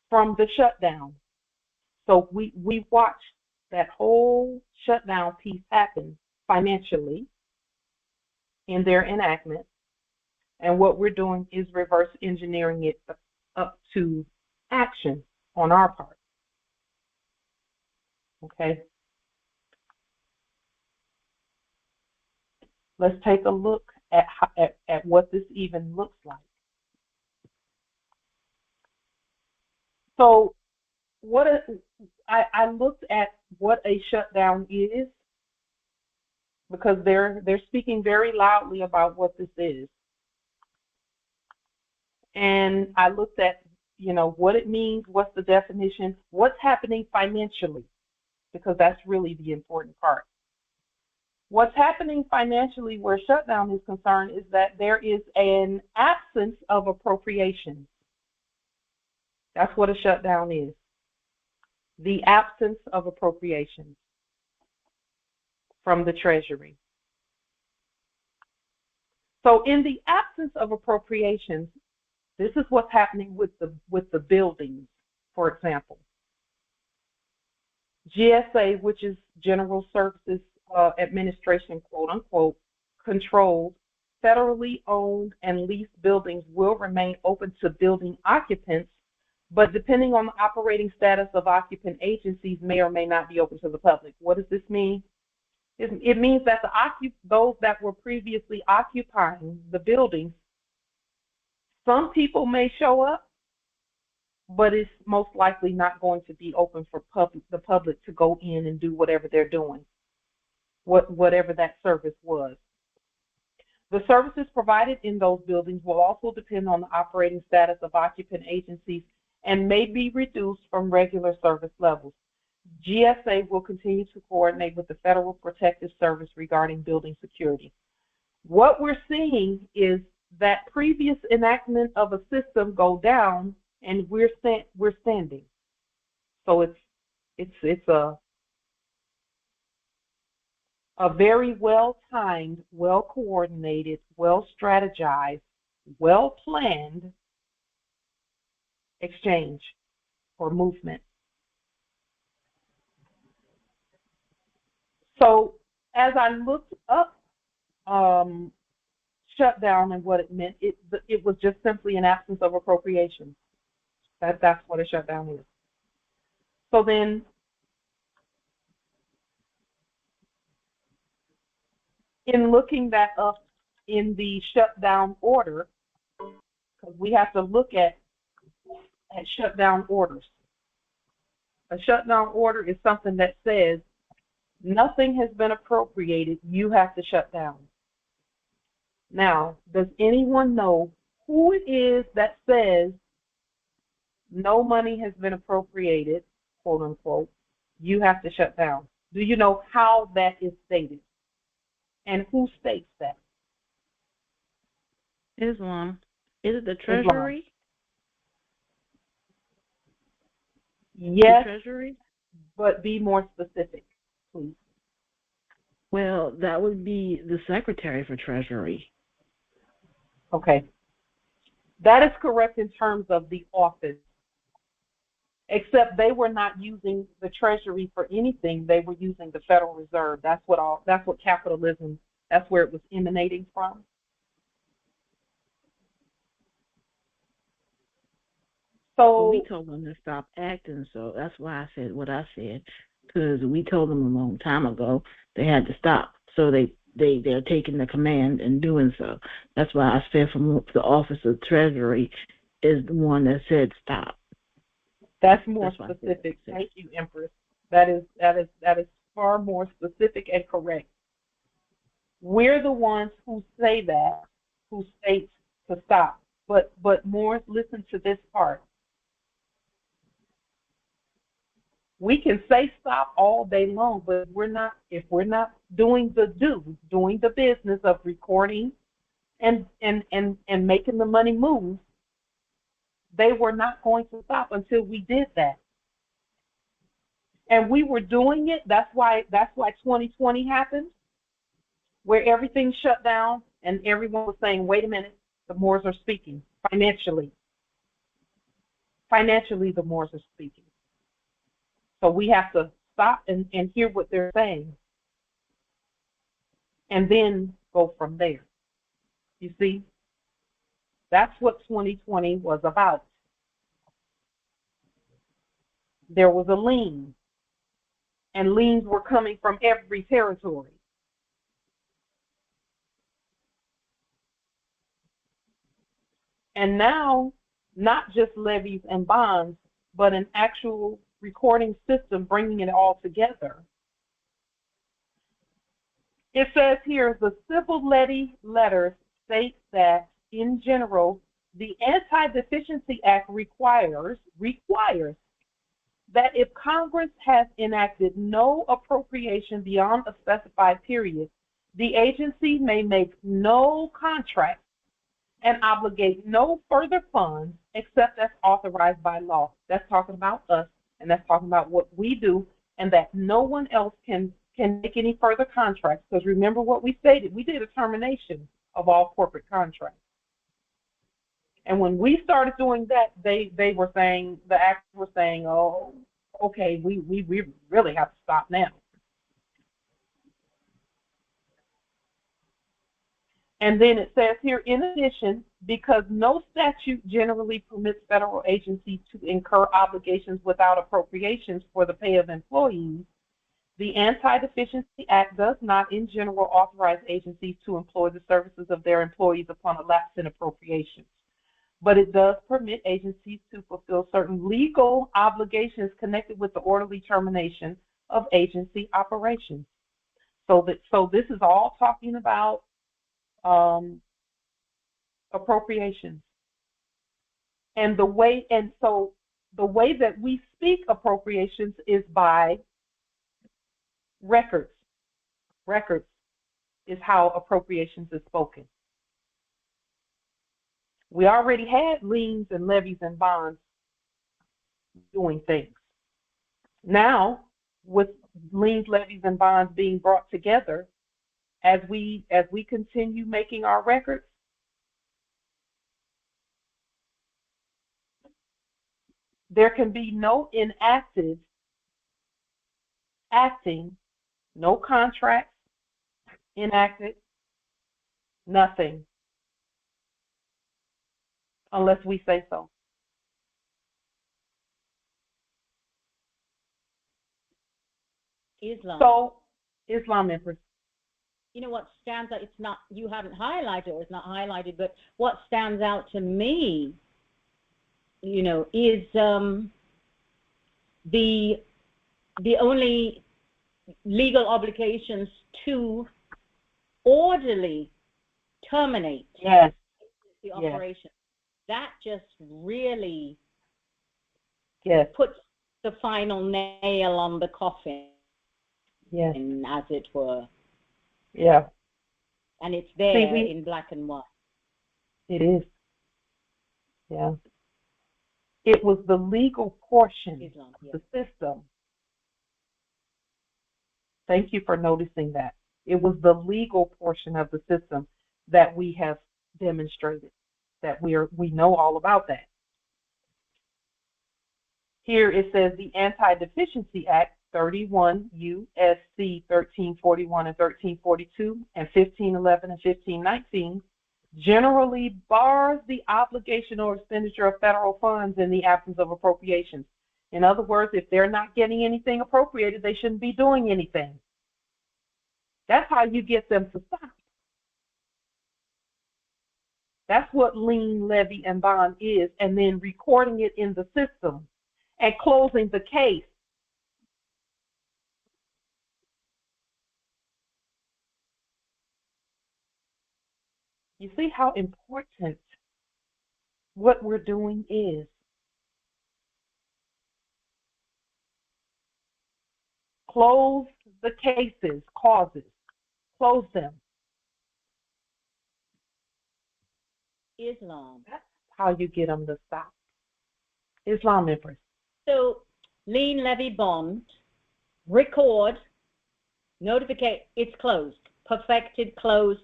from the shutdown. So we watched that whole shutdown piece happen financially in their enactment, and what we're doing is reverse engineering it up to action on our part. Okay. Let's take a look at what this even looks like. So I looked at what a shutdown is, because they're speaking very loudly about what this is. And I looked at, what it means, what's the definition, what's happening financially, because that's really the important part. What's happening financially where shutdown is concerned is that there is an absence of appropriation. That's what a shutdown is. The absence of appropriation from the Treasury. So in the absence of appropriations, this is what's happening with the buildings, for example. GSA, which is General Services Administration, quote unquote, controlled, federally owned and leased buildings will remain open to building occupants, but depending on the operating status of occupant agencies, may or may not be open to the public. What does this mean? It means that those that were previously occupying the buildings, some people may show up, but it's most likely not going to be open for the public to go in and do whatever they're doing, whatever that service was. The services provided in those buildings will also depend on the operating status of occupant agencies and may be reduced from regular service levels. GSA will continue to coordinate with the Federal Protective Service regarding building security. What we're seeing is that previous enactment of a system go down, and we're standing. So it's a very well-timed, well-coordinated, well-strategized, well-planned exchange or movement. So as I looked up shutdown and what it meant, it was just simply an absence of appropriation. That's what a shutdown is. So then in looking that up in the shutdown order, because we have to look at shutdown orders. A shutdown order is something that says nothing has been appropriated, you have to shut down. Now, does anyone know who it is that says no money has been appropriated, quote unquote, you have to shut down? Do you know how that is stated? And who states that? Islam. Is it the Treasury? Islam. Yes, the Treasury? But be more specific, please. Well, that would be the Secretary for Treasury. Okay. That is correct in terms of the office, except they were not using the Treasury for anything. They were using the Federal Reserve. That's what capitalism, that's where it was emanating from. So we told them to stop acting, so that's why I said what I said, because we told them a long time ago they had to stop. So they're taking the command and doing so. That's why I said from the Office of Treasury is the one that said stop. That's more specific. Thank you, Empress. That is far more specific and correct. We're the ones who say that, who states to stop. But more, listen to this part. We can say stop all day long, but if we're not doing the business of recording and making the money move, they were not going to stop until we did that. And we were doing it. That's why 2020 happened, where everything shut down and everyone was saying, wait a minute, the Moors are speaking financially. Financially, the Moors are speaking. So we have to stop and hear what they're saying and then go from there. You see, that's what 2020 was about. There was a lien, and liens were coming from every territory. And now, not just levies and bonds, but an actual recording system bringing it all together. It says here, the civil levy letters state that, in general, the Anti-Deficiency Act requires that if Congress has enacted no appropriation beyond a specified period, the agency may make no contract and obligate no further funds except as authorized by law. That's talking about us, and that's talking about what we do, and that no one else can make any further contracts. Because remember what we stated, we did a termination of all corporate contracts. And when we started doing that, they were saying, the actors were saying, oh, okay, we really have to stop now. And then it says here, in addition, because no statute generally permits federal agencies to incur obligations without appropriations for the pay of employees, the Anti-Deficiency Act does not, in general, authorize agencies to employ the services of their employees upon a lapse in appropriations. But it does permit agencies to fulfill certain legal obligations connected with the orderly termination of agency operations. So this is all talking about appropriations. And the way that we speak appropriations is by records. Records is how appropriations is spoken. We already had liens and levies and bonds doing things. Now, with liens, levies, and bonds being brought together, as we continue making our records, there can be no inactive acting, no contracts enacted, nothing, unless we say so. Islam. So, Islam, Empress. You know what stands out, it's not, you haven't highlighted or it's not highlighted, but what stands out to me, you know, is the only legal obligations to orderly terminate the operation. That just really puts the final nail on the coffin, as it were. Yeah. And it's there in black and white. It is. Yeah. It was the legal portion of the system. Thank you for noticing that. It was the legal portion of the system that we have demonstrated, that we know all about that. Here it says the Anti-Deficiency Act 31 U.S.C. 1341 and 1342 and 1511 and 1519 generally bars the obligation or expenditure of federal funds in the absence of appropriations. In other words, if they're not getting anything appropriated, they shouldn't be doing anything. That's how you get them to stop. That's what lien, levy, and bond is, and then recording it in the system and closing the case. You see how important what we're doing is. Close the cases, causes. Close them. Islam. That's how you get them to stop. Islam, Empress. So, lien, levy, bond, record, notificate, it's closed, perfected, closed.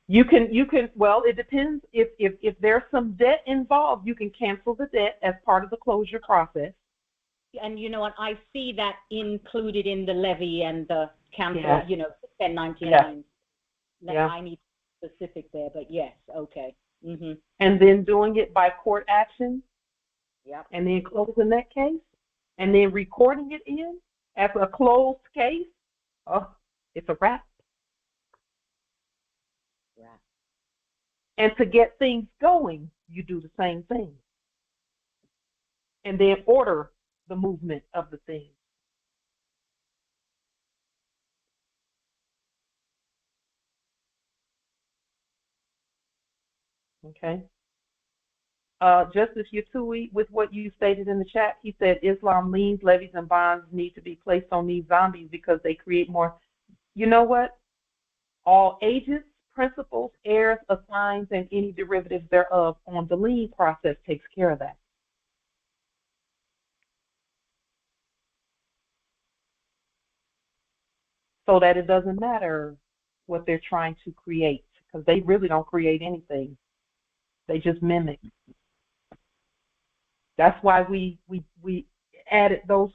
You can, well, it depends. If there's some debt involved, you can cancel the debt as part of the closure process. And you know what, I see that included in the levy and the cancel, Yeah. 1099. Yeah. I need specific there, but yes, okay. Mm-hmm. And then doing it by court action. Yep. And then closing that case, and then recording it in as a closed case. Oh, it's a wrap. Wrap. And to get things going, you do the same thing. And then order the movement of the thing. Okay. Justice Yatui, with what you stated in the chat, he said Islam liens, levies, and bonds need to be placed on these zombies because they create more. You know what? All agents, principals, heirs, assigns, and any derivatives thereof on the lien process takes care of that. So that it doesn't matter what they're trying to create, because they really don't create anything. They just mimic. That's why we added those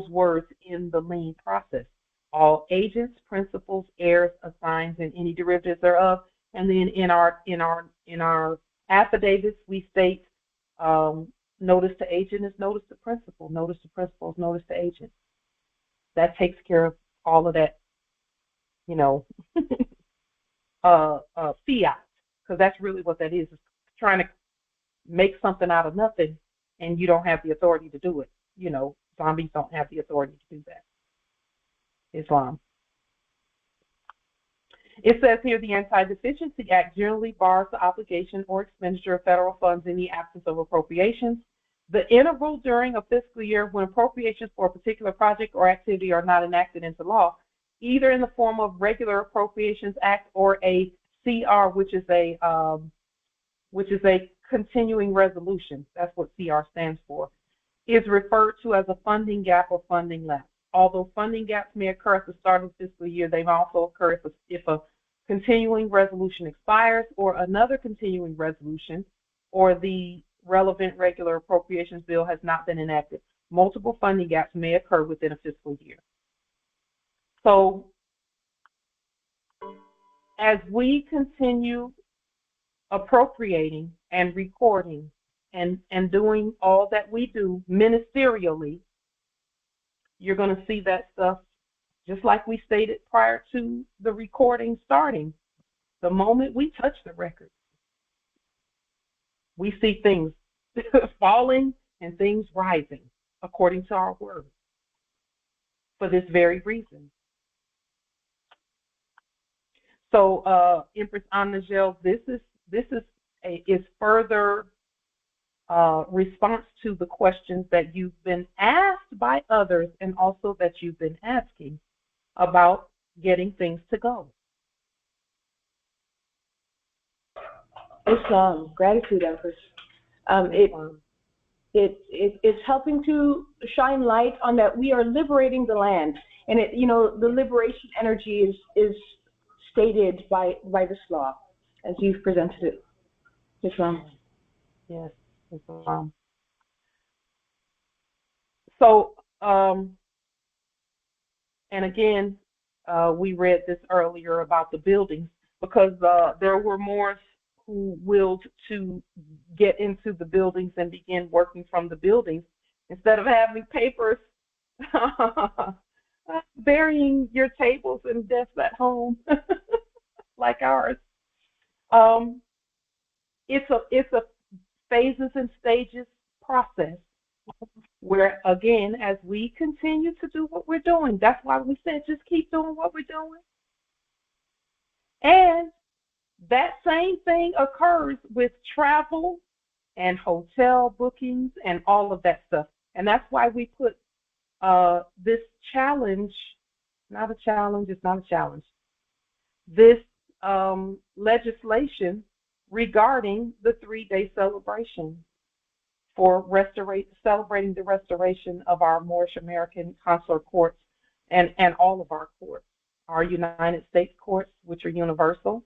words in the lien process. All agents, principals, heirs, assigns, and any derivatives thereof. And then in our affidavits, we state notice to agent is notice to principal, notice to principal is notice to agent. That takes care of all of that, fiat, because that's really what that is. It's trying to make something out of nothing, and you don't have the authority to do it. Zombies don't have the authority to do that. Islam. It says here the Anti-Deficiency Act generally bars the obligation or expenditure of federal funds in the absence of appropriations. The interval during a fiscal year when appropriations for a particular project or activity are not enacted into law, either in the form of regular Appropriations Act or a CR, which is a continuing resolution. That's what CR stands for. Is referred to as a funding gap or funding lapse. Although funding gaps may occur at the start of the fiscal year, they may also occur if a continuing resolution expires or another continuing resolution or the relevant regular appropriations bill has not been enacted. Multiple funding gaps may occur within a fiscal year. So as we continue appropriating and recording and doing all that we do ministerially, you're going to see that stuff, just like we stated prior to the recording starting. The moment we touch the record, we see things falling and things rising according to our word for this very reason. So, Empress Unniversalle, this is further response to the questions that you've been asked by others and also that you've been asking about getting things to go. Islam, gratitude, Empress. It's helping to shine light on that we are liberating the land, and the liberation energy is stated by this law as you've presented it. Islam. Yes, Islam. So, and again, we read this earlier about the buildings, because there were more who willed to get into the buildings and begin working from the buildings instead of having papers burying your tables and desks at home like ours. It's a phases and stages process where, again, as we continue to do what we're doing, that's why we said just keep doing what we're doing. And that same thing occurs with travel and hotel bookings and all of that stuff. And that's why we put this challenge, not a challenge, it's not a challenge, this legislation regarding the 3-day celebration for celebrating the restoration of our Moorish American consular courts and all of our courts, our United States courts, which are universal,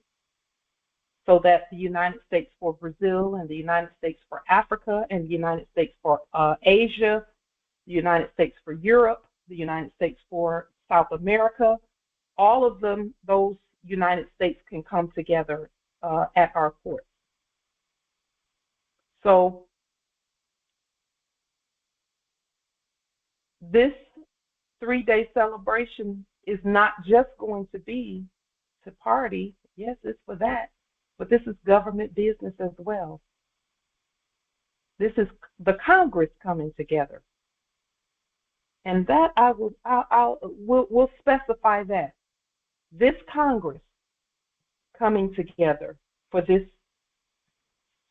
so that the United States for Brazil and the United States for Africa and the United States for Asia, the United States for Europe, the United States for South America, all of them, those United States can come together at our courts. So this 3-day celebration is not just going to be to party. Yes, it's for that, but this is government business as well. This is the Congress coming together, and that we'll specify that this Congress coming together for this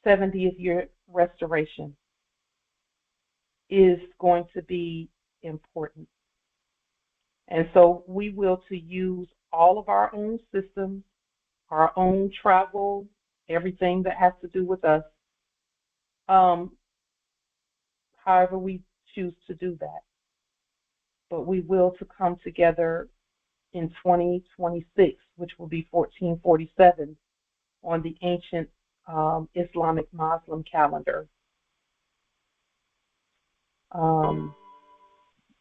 70th year restoration is going to be important. And so we will to use all of our own systems, our own travel, everything that has to do with us, however we choose to do that. But we will to come together in 2026, which will be 1447 on the ancient Islamic Muslim calendar.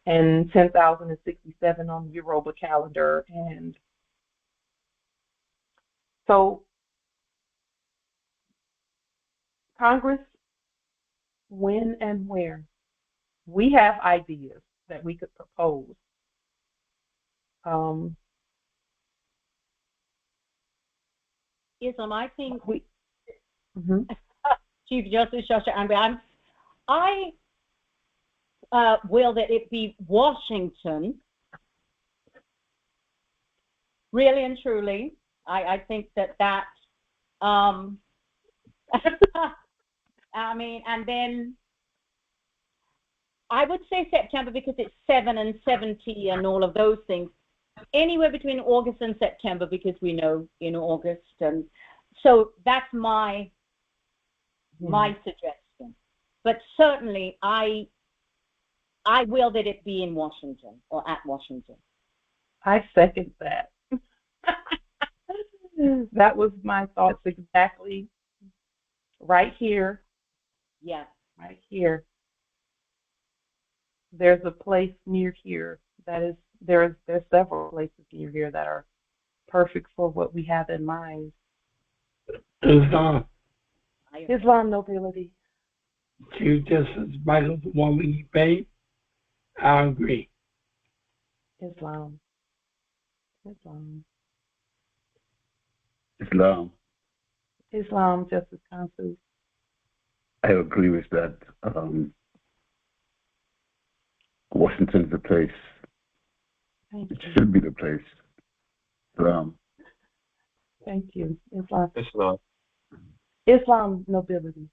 And 10,067 on the Yoruba calendar. And so Congress, when and where? We have ideas that we could propose. Islam, I think Chief Justice I will that it be Washington. Really and truly, I think that I mean, and then I would say September because it's 7 and 70 and all of those things. Anywhere between August and September because we know in August, and so that's my suggestion. But certainly, I will that it be in Washington or at Washington. I second that. That was my thoughts exactly. Right here. Yeah. Right here. There's a place near here that is there's several places near here that are perfect for what we have in mind. Islam nobility. Chief Justice Michael, the one we paid. I agree. Islam, Justice Council. I agree with that. Washington's the place. Thank you. It should be the place. Thank you. Islam nobility.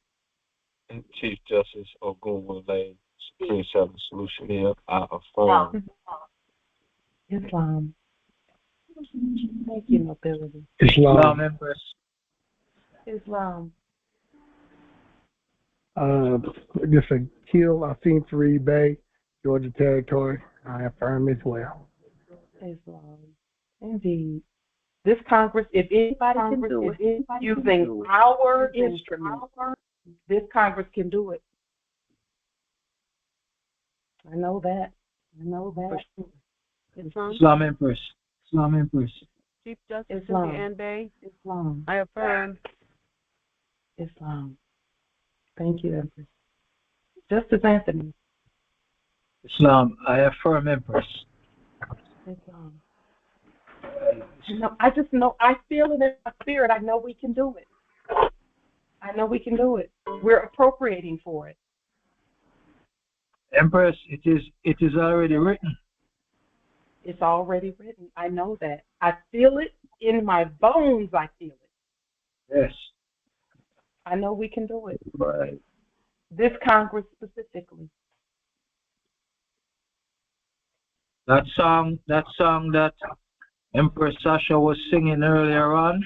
And Chief Justice Ogunwale, Supreme Settlement Solution here, I affirm. Islam. Thank you, nobility. Islam Empress. Islam. Just a kill, I seen Fareed Bay, Georgia Territory. I affirm as well. Islam. Indeed. This Congress, if anybody can do it, using our instruments, this Congress can do it. I know that. Islam Empress. Chief Justice Islam. Cynthia Ann Bay. Islam. I affirm. Islam. Thank you, Empress. Justice Anthony. Islam. I affirm Empress. Islam. I just know, I feel it in my spirit. I know we can do it. We're appropriating for it. Empress, it is already written. It's already written. I know that. I feel it in my bones. I feel it. Yes. I know we can do it. Right. This Congress specifically. That song that Empress Sasha was singing earlier on,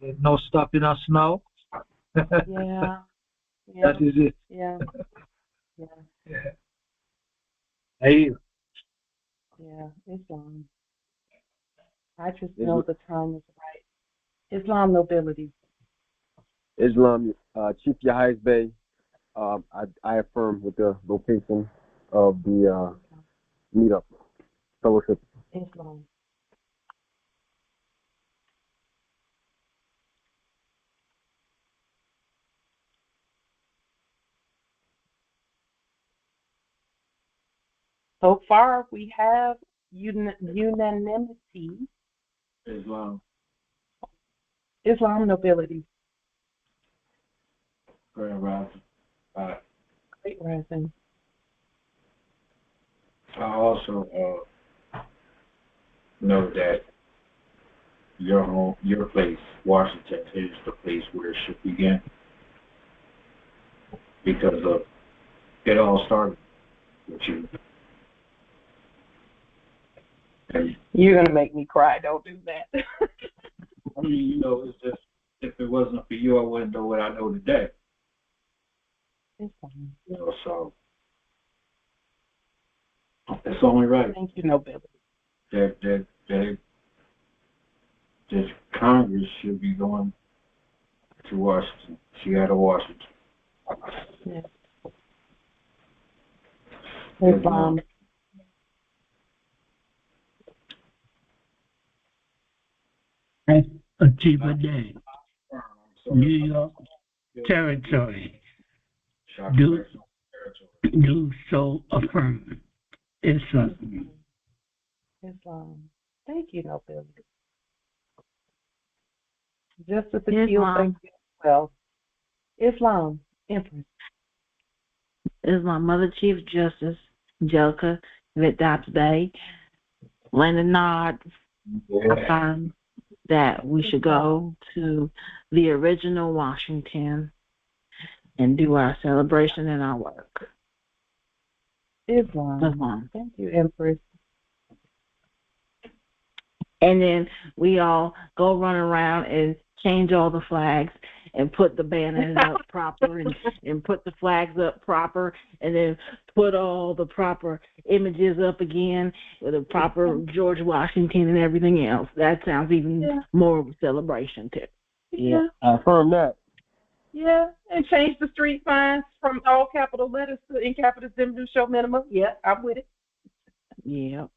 There's No Stopping Us Now. Yeah. Yeah. That is it. Yeah. Yeah. Hey, Yeah. Islam. I just know the time is right. Islam nobility. Islam, Chief Justise Bey, I affirm with the location of the meetup fellowship. Islam. So far, we have unanimity. Islam. Islam nobility. Grand Rising. Great rising. I also know that your home, your place, Washington, is the place where it should begin, because of it all started with you. And you're gonna make me cry. Don't do that. I mean, you know, it's just, if it wasn't for you, I wouldn't know what I know today. It's fine. You know, so it's only right. Thank you, nobility. That Congress should be going to Washington, Seattle, Washington. Yeah. Islam. Affidavid, New York Territory, do so affirm. Islam. Islam. Thank you, nobility. Just as the Keel, thank you as well. Islam, Empress. Islam, Mother Chief Justice Jelka Debte, lend a nod, affirm that we should go to the original Washington and do our celebration and our work. Islam. Thank you, Empress. And then we all go run around and change all the flags and put the banners up proper and put the flags up proper, and then put all the proper images up again with a proper George Washington and everything else. That sounds even more of a celebration too. Yeah. I affirm that. Yeah, and change the street signs from all capital letters to in capital do show minimum. Yeah, I'm with it. Yeah.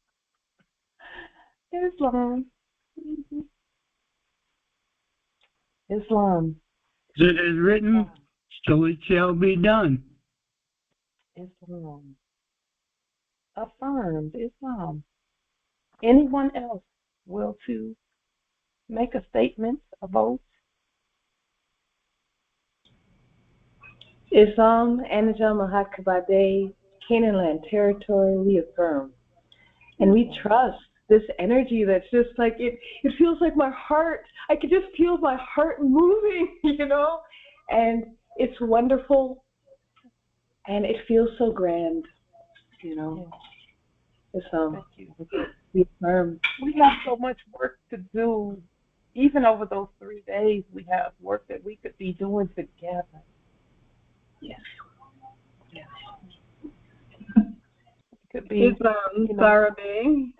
Islam. Islam. It is written, so it shall be done. Islam. Affirmed. Islam. Anyone else will to make a statement, a vote? Islam, Anajam Mahakabade, Canaan Land Territory, we affirm. And we trust this energy that's just like, it feels like my heart, I could just feel my heart moving, you know? And it's wonderful, and it feels so grand, you know? Thank you. We affirm. We have so much work to do. Even over those 3 days, we have work that we could be doing together. Yes. Yes. Could be Islam, Sarabe,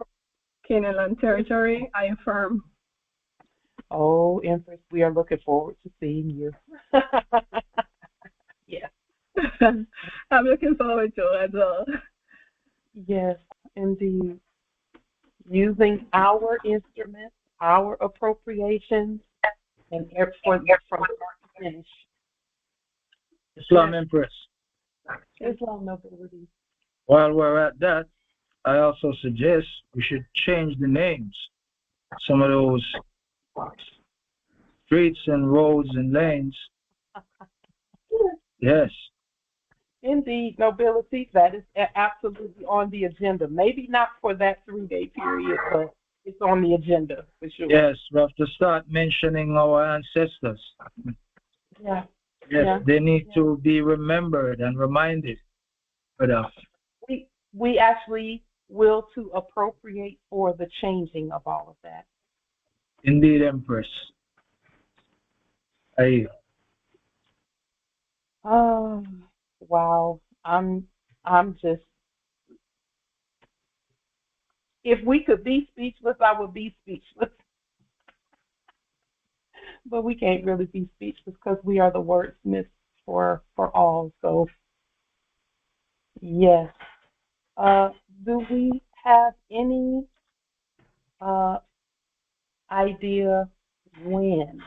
Canaan Land Territory, I affirm. Oh, Empress, we are looking forward to seeing you. Yeah. I'm looking forward to it as well. Yes, indeed. Using our instruments, our appropriations, and from start to finish. Islam, Empress. Islam nobility. While we're at that, I also suggest we should change the names. Some of those streets and roads and lanes. Yes. Indeed, nobility, that is absolutely on the agenda. Maybe not for that 3-day period, but it's on the agenda for sure. Yes, we have to start mentioning our ancestors. Yeah. Yes, Yeah. they need to be remembered and reminded of that. We actually will to appropriate for the changing of all of that. Indeed, Empress. Wow. I'm just, if we could be speechless, I would be speechless. But we can't really be speechless because we are the wordsmiths for all. So yes. Do we have any idea when?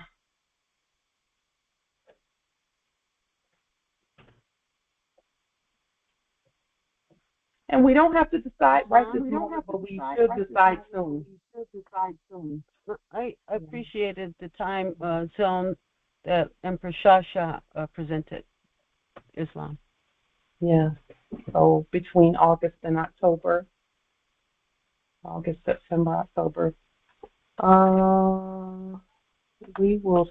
And we don't have to decide right this moment, but we should decide soon. I appreciated the time zone that Empress Shasha presented Islam. Yeah. So between August and October, August, September, October. We will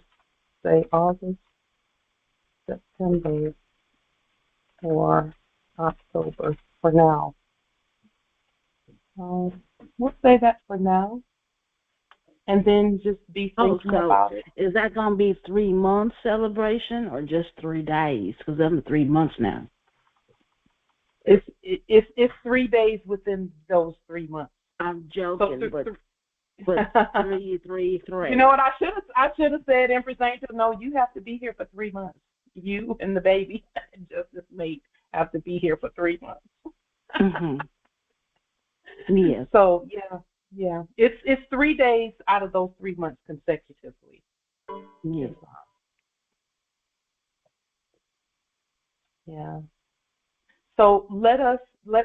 say August, September, or October for now. We'll say that for now, and then just be thinking about it. Is that going to be 3 months celebration or just 3 days? Because I'm 3 months now. It's 3 days within those 3 months. I'm joking, So but 3. You know what? I should have said, Empress Angel. No, you have to be here for 3 months. You and the baby, Justice Mate, have to be here for 3 months. Mm-hmm. Yes. So yeah. It's 3 days out of those 3 months consecutively. Yes. Yeah. So let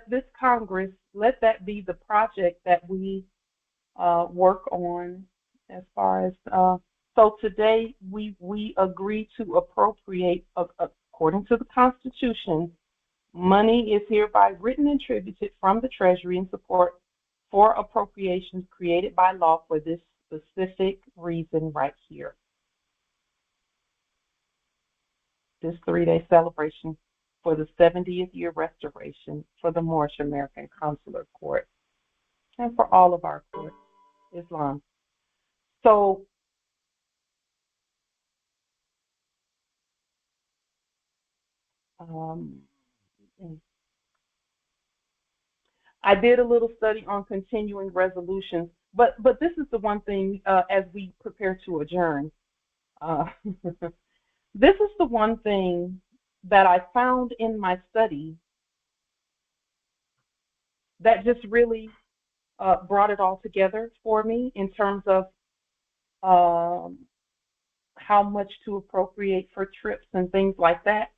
this Congress, let that be the project that we work on as far as so today we agree to appropriate according to the Constitution. Money is hereby written and tributed from the Treasury in support for appropriations created by law for this specific reason right here. This 3-day celebration for the 70th year restoration for the Moorish American Consular Court and for all of our courts, Islam. So I did a little study on continuing resolutions, but this is the one thing as we prepare to adjourn. This is the one thing that I found in my study that just really brought it all together for me in terms of how much to appropriate for trips and things like that.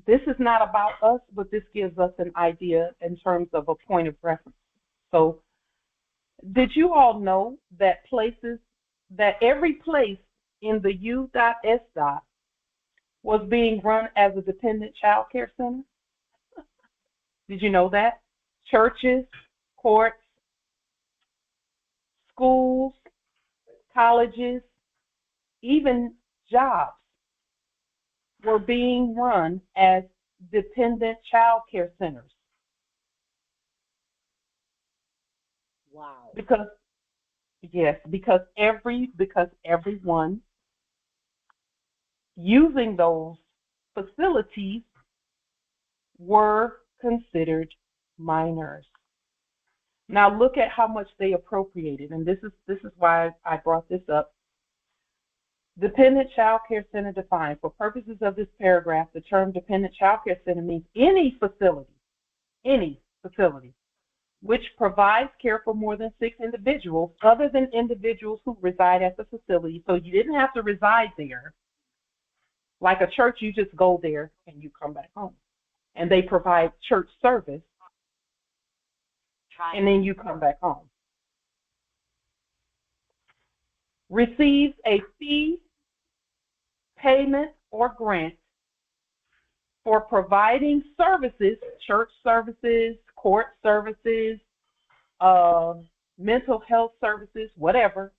This is not about us, but this gives us an idea in terms of a point of reference. So did you all know that every place in the U.S. was being run as a dependent child care center? Did you know that? Churches, courts, schools, colleges, even jobs were being run as dependent child care centers. Wow. Because everyone using those facilities were considered minors. Now look at how much they appropriated, and this is why I brought this up. Dependent child care center defined. For purposes of this paragraph, the term dependent child care center means any facility, which provides care for more than 6 individuals other than individuals who reside at the facility. So you didn't have to reside there. Like a church, you just go there and you come back home. And they provide church service, and then you come back home. Receives a fee, payment, or grant for providing services, church services, court services, mental health services, whatever,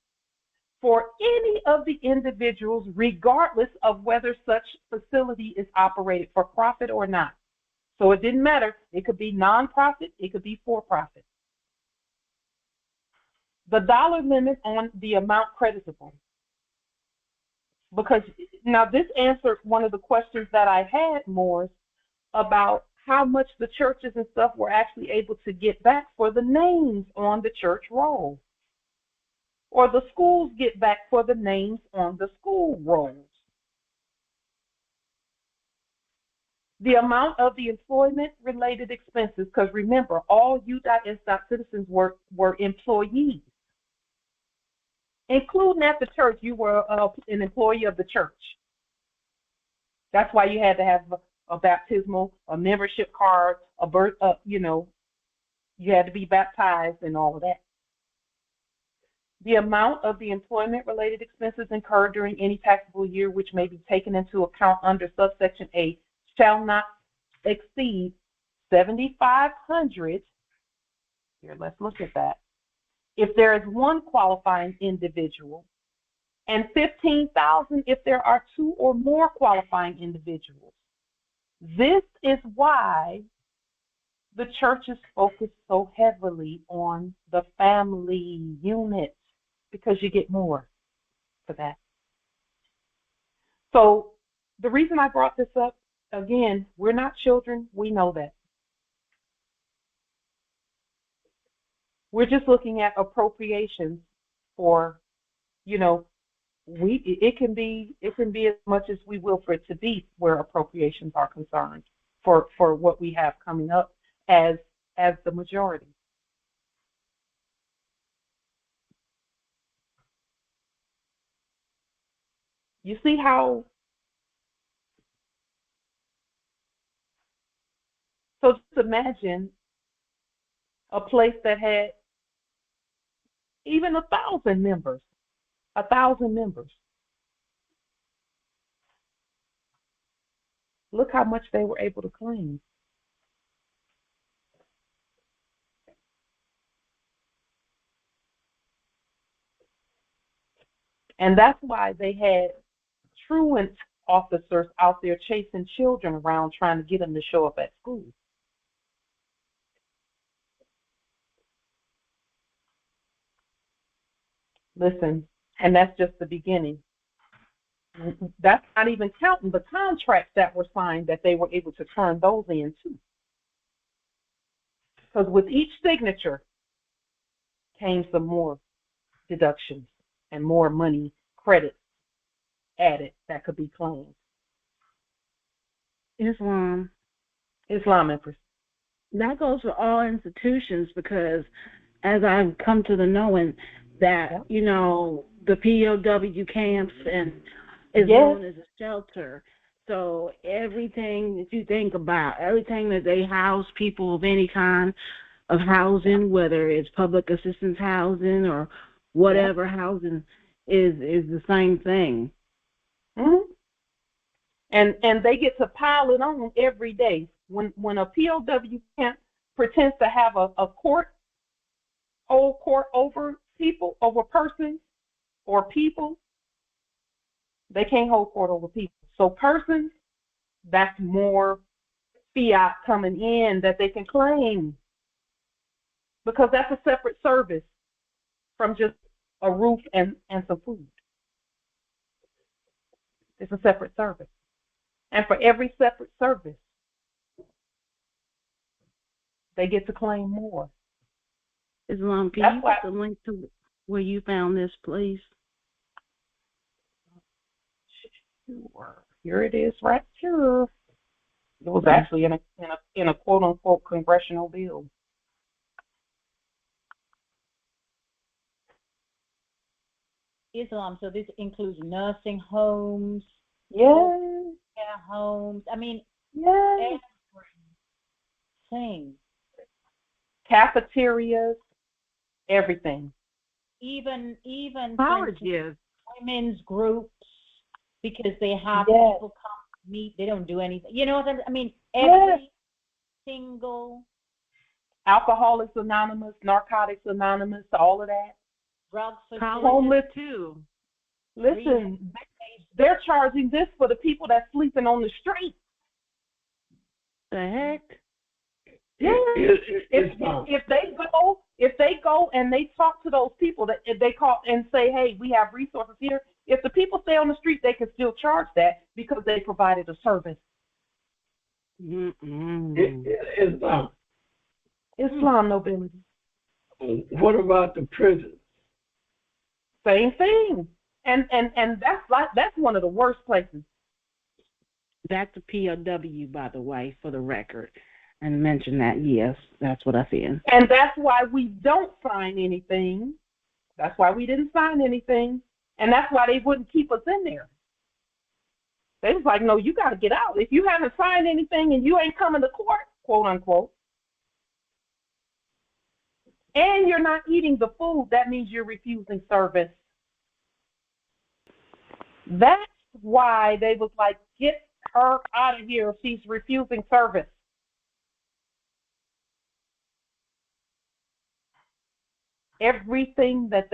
for any of the individuals, regardless of whether such facility is operated for profit or not. So it didn't matter. It could be non-profit, it could be for-profit. The dollar limit on the amount creditable. Because now this answered one of the questions that I had, Morris, about how much the churches and stuff were actually able to get back for the names on the church roll, or the schools get back for the names on the school rolls. The amount of the employment-related expenses, because remember, all U.S. citizens were employees, including at the church. You were an employee of the church. That's why you had to have a baptismal, a membership card, a birth, you had to be baptized and all of that. The amount of the employment-related expenses incurred during any taxable year, which may be taken into account under subsection A, shall not exceed $7,500. Here, let's look at that. If there is one qualifying individual, and $15,000 if there are two or more qualifying individuals. This is why the churches focus so heavily on the family unit, because you get more for that. So the reason I brought this up, again, we're not children. We know that. We're just looking at appropriations for, it can be as much as we will for it to be where appropriations are concerned for what we have coming up as the majority. You see how? So just imagine a place that had even 1,000 members. 1,000 members. Look how much they were able to claim. And that's why they had truant officers out there chasing children around trying to get them to show up at school. Listen, and that's just the beginning. That's not even counting the contracts that were signed that they were able to turn those in too. Because with each signature came some more deductions and more money credits added that could be claimed. Islam, Empress. That goes for all institutions, because as I've come to the knowing that, the POW camps and is known as a shelter. So everything that you think about, everything that they house people of any kind of housing, whether it's public assistance housing or whatever housing, is the same thing. Mm-hmm. And they get to pile it on every day. When a POW camp pretends to have a court over people, over persons or people, they can't hold court over people. So persons, that's more fiat coming in that they can claim, because that's a separate service from just a roof and some food. It's a separate service. And for every separate service, they get to claim more. Islam, can you put the link to where you found this, please? Sure. Here it is, right here. It was actually in a quote unquote congressional bill. Islam, so this includes nursing homes, care homes. I mean, everything. Cafeterias, everything. Even colleges, women's groups, because they have people come meet. They don't do anything. You know what I mean? Every single. Alcoholics Anonymous, Narcotics Anonymous, all of that. Drugs for homeless too. Listen, they're charging this for the people that's sleeping on the street. The heck? Yeah. If they go and they talk to those people that if they call and say, hey, we have resources here, If the people stay on the street, they can still charge that because they provided a service. Islam nobility. What about the prisons? Same thing. And that's one of the worst places. That's the POW, by the way, for the record. And mention that, yes, that's what I said. And that's why we don't sign anything. That's why we didn't sign anything. And that's why they wouldn't keep us in there. They was like, no, you got to get out. If you haven't signed anything and you ain't coming to court, quote unquote, and you're not eating the food, that means you're refusing service. That's why they was like, get her out of here if she's refusing service. Everything that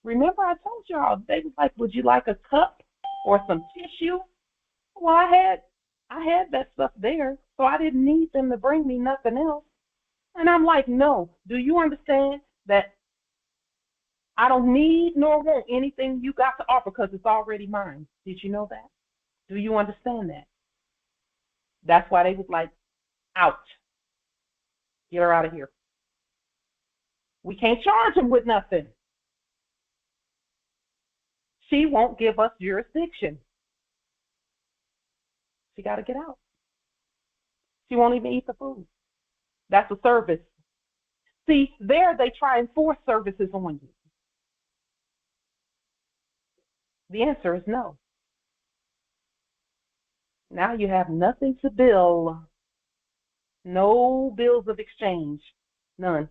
remember I told y'all, they was like, would you like a cup or some tissue? Well, I had that stuff there, so I didn't need them to bring me nothing else. And I'm like, no, do you understand that I don't need nor want anything you got to offer because it's already mine? Did you know that? Do you understand that? That's why they was like, out. Get her out of here. We can't charge them with nothing. She won't give us jurisdiction. She got to get out. She won't even eat the food. That's a service. See, there they try and force services on you. The answer is no. Now you have nothing to bill. No bills of exchange. None.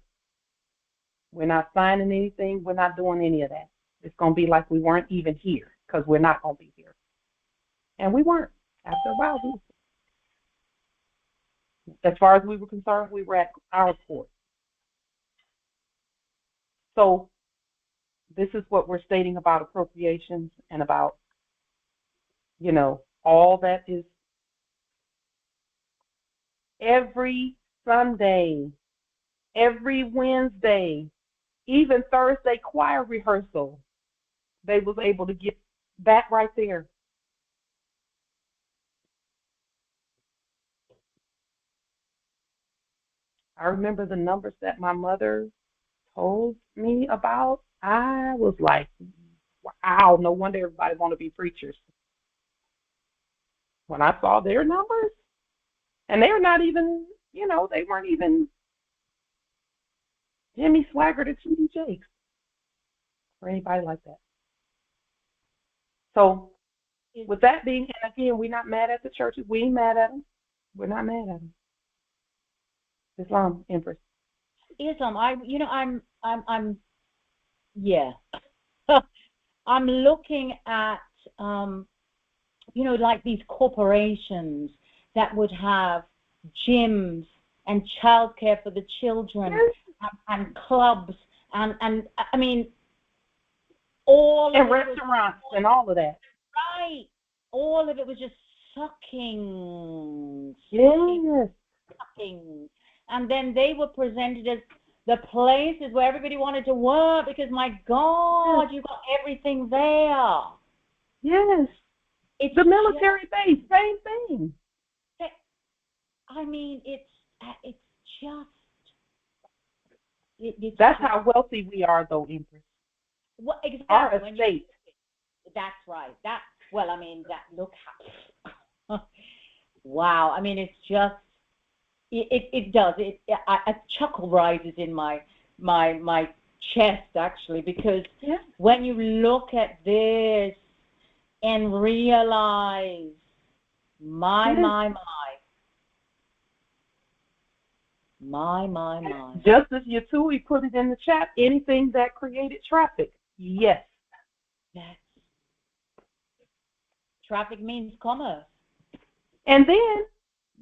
We're not signing anything. We're not doing any of that. It's going to be like we weren't even here because we're not going to be here. And we weren't. After a while, as far as we were concerned, we were at our court. So this is what we're stating about appropriations and about, all that is every Sunday, every Wednesday, even Thursday choir rehearsal, they was able to get that right there. I remember the numbers that my mother told me about. I was like, wow, no wonder everybody want to be preachers. When I saw their numbers, and they're not even, they weren't even Jimmy Swaggart or T.D. Jakes or anybody like that. So with that being, and again, we're not mad at the churches. We ain't mad at them. We're not mad at them. Islam, Empress. Islam, yeah. I'm looking at, like these corporations that would have gyms and childcare for the children, yes, and clubs and I mean, all and of restaurants and all of that. Right. All of it was just sucking. Yes. Sucking. And then they were presented as the places where everybody wanted to work because, my God, yes, you got everything there. Yes. It's the military base, same thing. I mean, it's just. That's how wealthy we are, though, Empress. Well, exactly. Our estate. That's right. Look how. Wow. I mean, it's just. It does. A chuckle rises in my chest, actually, because when you look at this and realize, my. Justice Yatui put it in the chat. Anything that created traffic, yes. Traffic means commerce. And then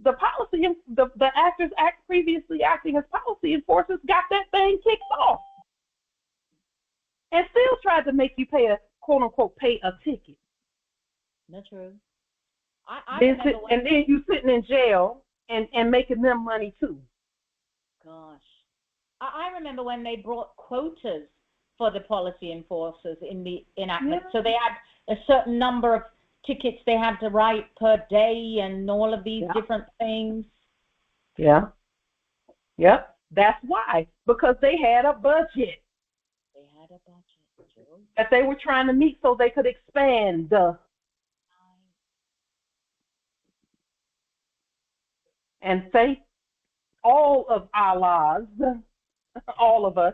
the policy, the actors previously acting as policy enforcers got that thing kicked off, and still tried to make you pay a quote unquote pay a ticket. That's true. And then you sitting in jail and making them money too. Gosh, I remember when they brought quotas for the policy enforcers in the enactment. So they had a certain number of tickets they had to write per day and all of these different things. Yeah. Yep. That's why. Because they had a budget. They had a budget, Joe. That they were trying to meet so they could expand. And thank all of Allah's, all of us,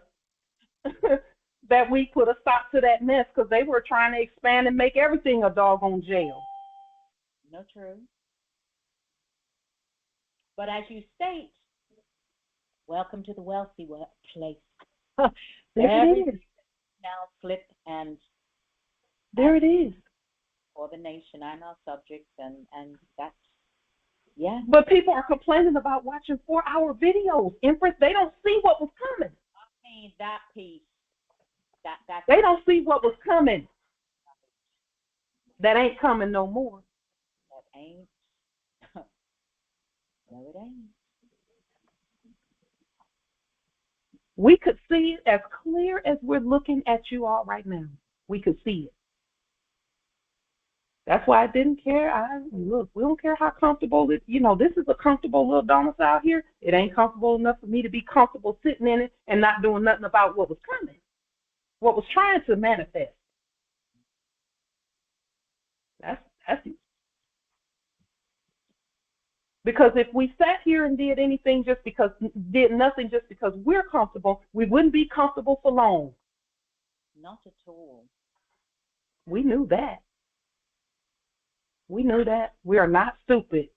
that we put a stop to that mess because they were trying to expand and make everything a doggone jail. No, true. But as you state, welcome to the wealthy workplace. There it is. Now flip and there it is. For the nation and our subjects, and that's, yeah. But people are complaining about watching 4-hour videos. Empress, they don't see what was coming. I mean, that piece. That they don't see what was coming. That ain't coming no more. That ain't. No, it ain't. We could see it as clear as we're looking at you all right now. We could see it. That's why I didn't care. Look, we don't care how comfortable it, this is a comfortable little domicile here. It ain't comfortable enough for me to be comfortable sitting in it and not doing nothing about what was coming, what was trying to manifest. That's it. Because if we sat here and did nothing just because we're comfortable, we wouldn't be comfortable for long. Not at all. We knew that. We knew that. We are not stupid.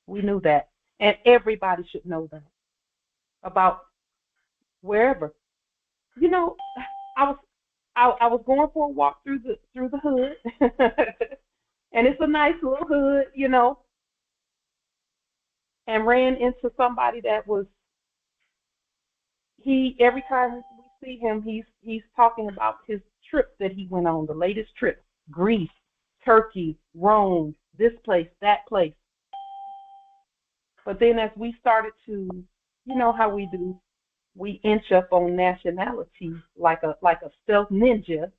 We knew that. And everybody should know that. About wherever. I was going for a walk through the hood. And it's a nice little hood, and ran into somebody that was, every time we see him, he's talking about his trip that he went on, the latest trip, Greece, Turkey, Rome, this place, that place. But then as we started to, how we do, we inch up on nationality like a stealth ninja.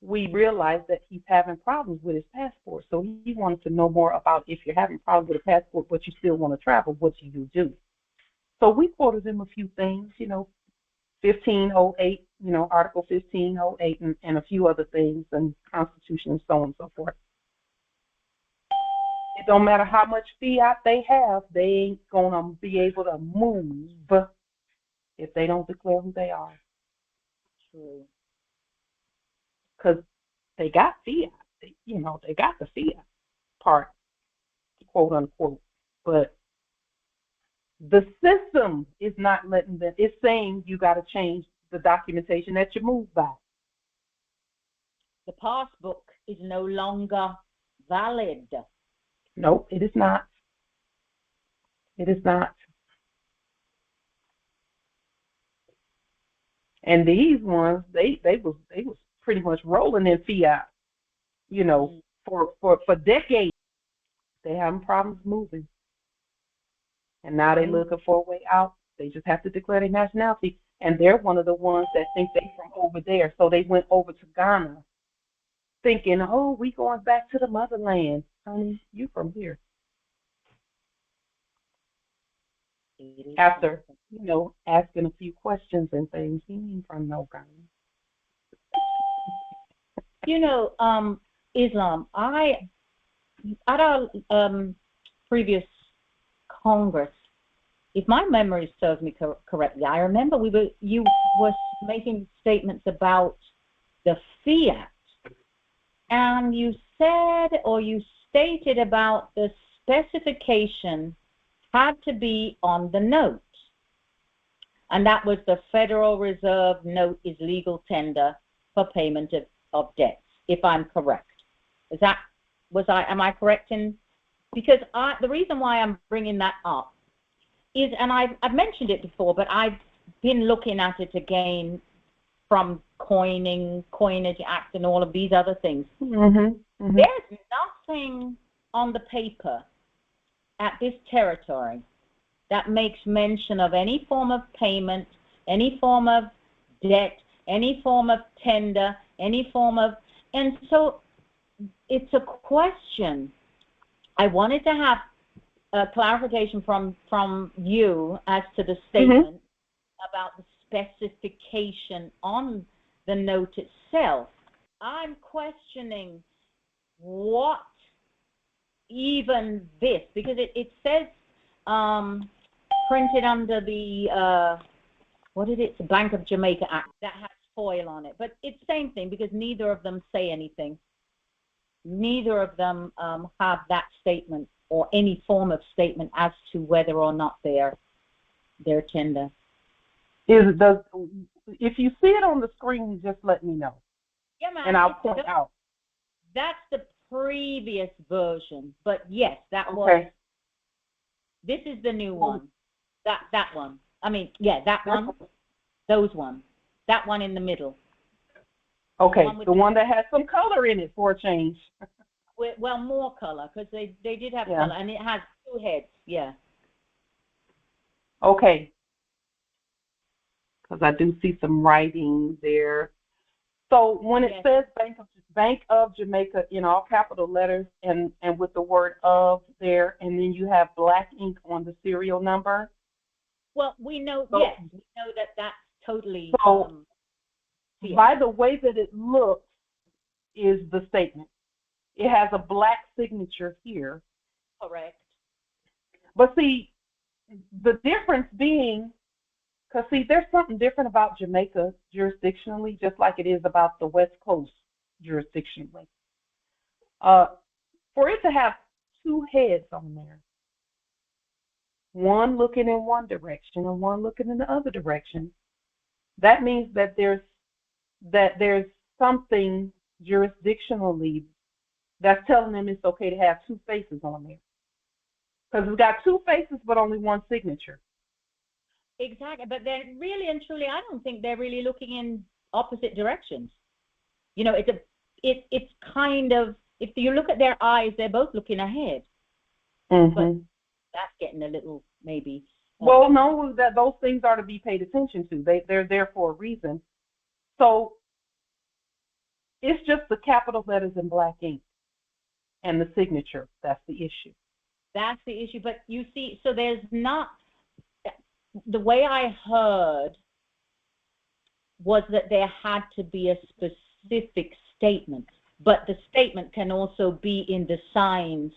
We realized that he's having problems with his passport. So he wanted to know more about, if you're having problems with a passport but you still want to travel, what you do. So we quoted him a few things, 1508, Article 1508 and a few other things, and Constitution and so on and so forth. It don't matter how much fiat they have, they ain't going to be able to move if they don't declare who they are. True. Because they got fiat, they got the fiat part, quote unquote, but the system is not letting them. It's saying you got to change the documentation that you move by. The passbook is no longer valid. No, it is not. It is not. And these ones, they was pretty much rolling in fiat, for decades. They having problems moving. And now they're looking for a way out. They just have to declare their nationality. And they're one of the ones that think they from over there. So they went over to Ghana thinking, oh, we going back to the motherland. Honey, you from here. After, asking a few questions and things, he ain't from no Ghana. Islam, at our previous Congress, if my memory serves me correctly, I remember you were making statements about the fiat, and you said, or you stated about the specification had to be on the note, and that was the Federal Reserve note is legal tender for payment of debts, if I'm correct. Am I correct in? Because the reason why I'm bringing that up is, and I've mentioned it before, but I've been looking at it again from Coinage Act and all of these other things. Mm-hmm. Mm-hmm. There's nothing on the paper at this territory that makes mention of any form of payment, any form of debt, any form of tender, any form of, and so it's a question. I wanted to have a clarification from you as to the statement about the specification on the note itself. I'm questioning what even this, because it says printed under the what is it? The Bank of Jamaica Act that has foil on it, but it's the same thing because neither of them say anything. Neither of them have that statement or any form of statement as to whether or not they're tender. If you see it on the screen, just let me know. Yeah, man. And I'll point out. That's the previous version, but yes, that Okay. was. This is the new one. That one. I mean, yeah, that one. Those one. That one in the middle. Okay, the one that has some color in it for a change. Well, more color, because they did have color, and it has two heads, yeah. Okay. Because I do see some writing there. So when it says Bank of Jamaica in all capital letters and with the word of there, and then you have black ink on the serial number. Well, we know, yes, we know that that's totally. So by the way that it looks is the statement. It has a black signature here. Correct. But see, the difference being, because see, there's something different about Jamaica jurisdictionally, just like it is about the West Coast jurisdictionally. For it to have two heads on there, one looking in one direction and one looking in the other direction, that means that there's something jurisdictionally that's telling them it's okay to have two faces on there. Because it's got two faces but only one signature. Exactly, but they're really and truly, I don't think they're really looking in opposite directions. You know, it's kind of, if you look at their eyes, they're both looking ahead. But that's getting a little maybe. Well, no, that those things are to be paid attention to. They're there for a reason. So it's just the capital letters in black ink and the signature. That's the issue. That's the issue. But you see, so there's not, the way I heard was that there had to be a specific statement, but the statement can also be in the signs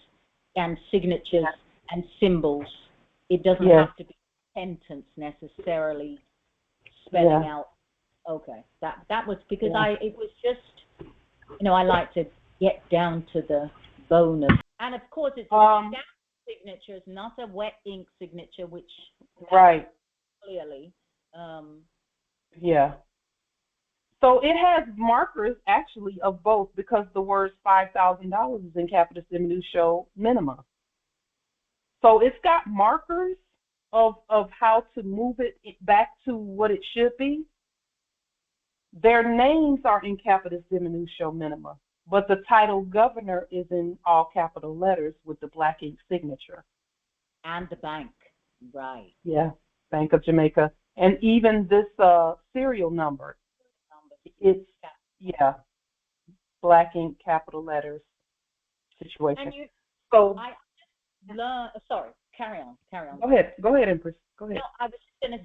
and signatures and symbols. It doesn't have to be a sentence necessarily spelling out. Okay, that was because it was just, you know, I like to get down to the bone of, and of course it's a stamp signature, it's not a wet ink signature, which clearly. So it has markers actually of both because the words $5,000 is in capitis diminution minima. So it's got markers of how to move it back to what it should be. Their names are in capitis diminution minima, but the title governor is in all capital letters with the black ink signature. And the bank, right. Yeah, Bank of Jamaica. And even this serial number, it's, black ink capital letters situation. And so I learned, sorry, carry on. Go ahead, Empress. Go ahead. No, I was just going to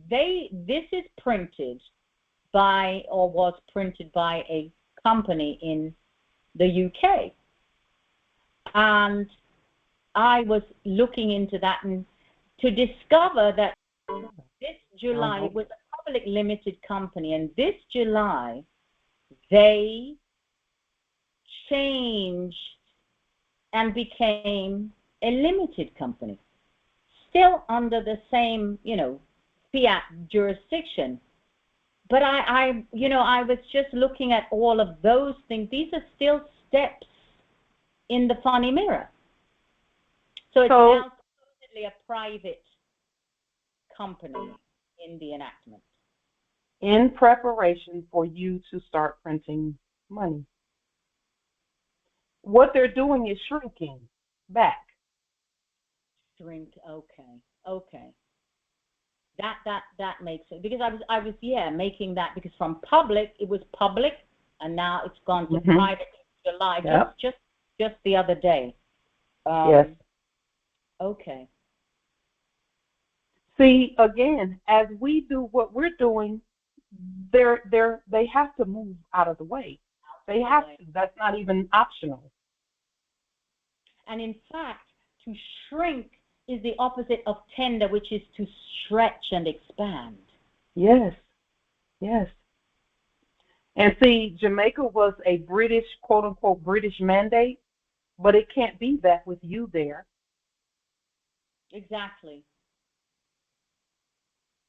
say, this is printed by, or was printed by a company in the UK. And I was looking into that and to discover that this July, it was a public limited company, and this July they changed and became a limited company, still under the same, you know, fiat jurisdiction. But I was just looking at all of those things. These are still steps in the funny mirror. So it's now supposedly a private company in the enactment. In preparation for you to start printing money. What they're doing is shrinking back. Okay. That makes it, because I was making that, because from public it was public, and now it's gone to private in July. Yep. Just the other day. Yes. Okay. See, again, as we do what we're doing, they have to move out of the way. They have to. That's not even optional. And in fact, to shrink is the opposite of tender, which is to stretch and expand. Yes. Yes. And see, Jamaica was a British, quote unquote, British mandate, but it can't be that with you there. Exactly.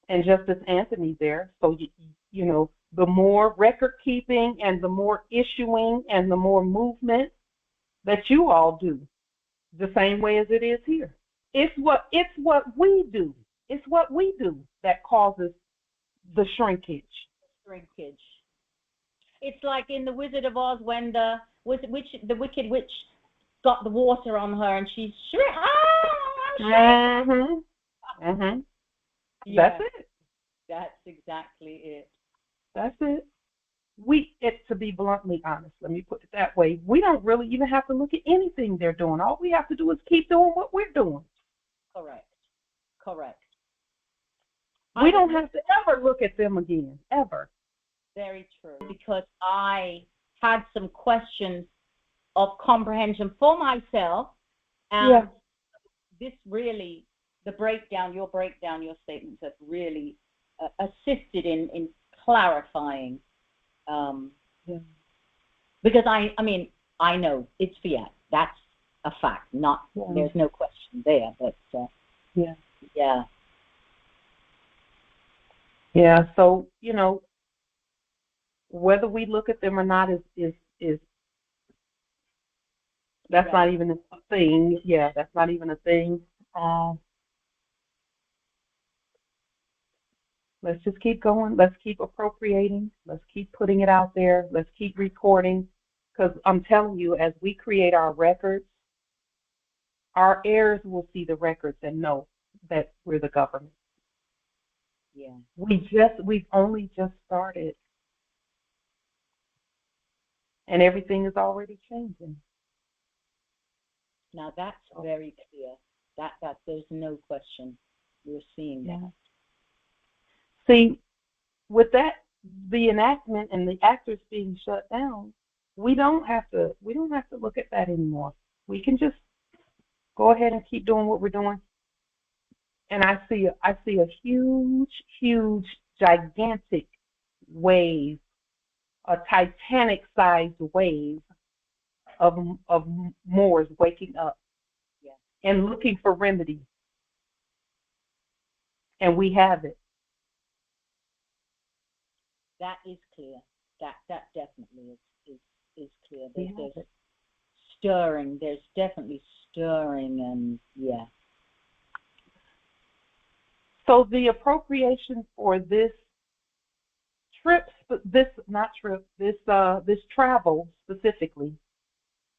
And Justice Anthony there. So, you know, the more record keeping and the more issuing and the more movement that you all do, the same way as it is here. It's what we do. It's what we do that causes the shrinkage. Shrinkage. It's like in The Wizard of Oz when the Wicked Witch got the water on her and she That's it. That's exactly it. That's it. To be bluntly honest, let me put it that way, we don't really even have to look at anything they're doing. All we have to do is keep doing what we're doing. Correct. We don't have to ever look at them again, ever. Very true. Because I had some questions of comprehension for myself, and this really, your breakdown, your statements have really assisted in clarifying. Because I mean, I know it's fiat. That's a fact. There's no question there. But yeah. So you know, whether we look at them or not is that's not even a thing. Yeah, that's not even a thing. Let's just keep going. Let's keep appropriating. Let's keep putting it out there. Let's keep recording. Because I'm telling you, as we create our records, our heirs will see the records and know that we're the government. Yeah. We've only just started. And everything is already changing. Now that's very clear. That there's no question. We're seeing that. See, with that, the enactment and the actors being shut down, we don't have to look at that anymore. We can just go ahead and keep doing what we're doing. And I see a huge, gigantic wave, a Titanic-sized wave of Moors waking up and looking for remedy. And we have it. That is clear. That definitely is clear. There's stirring. There's definitely stirring, and So the appropriation for this travel specifically,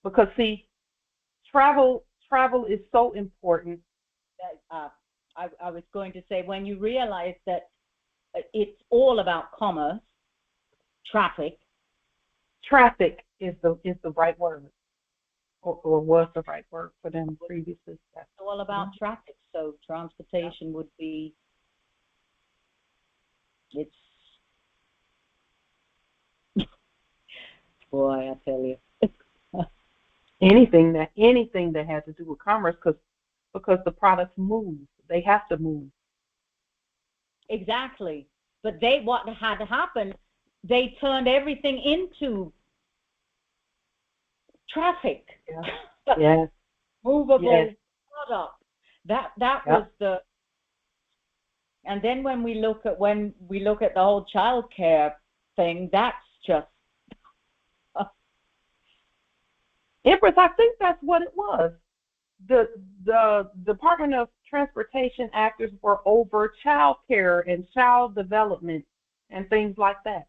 because see, travel is so important. I was going to say, when you realize that it's all about commerce, traffic is the right word, or was the right word for them previously. It's all about traffic. So transportation would be, it's, boy, I tell you. anything that has to do with commerce, because the products move. They have to move. Exactly. But what had to happen, they turned everything into traffic. Yes. Movable product. That was the. And then when we look at the whole child care thing, that's just. Empress, I think that's what it was. The Department of Transportation actors were over child care and child development and things like that.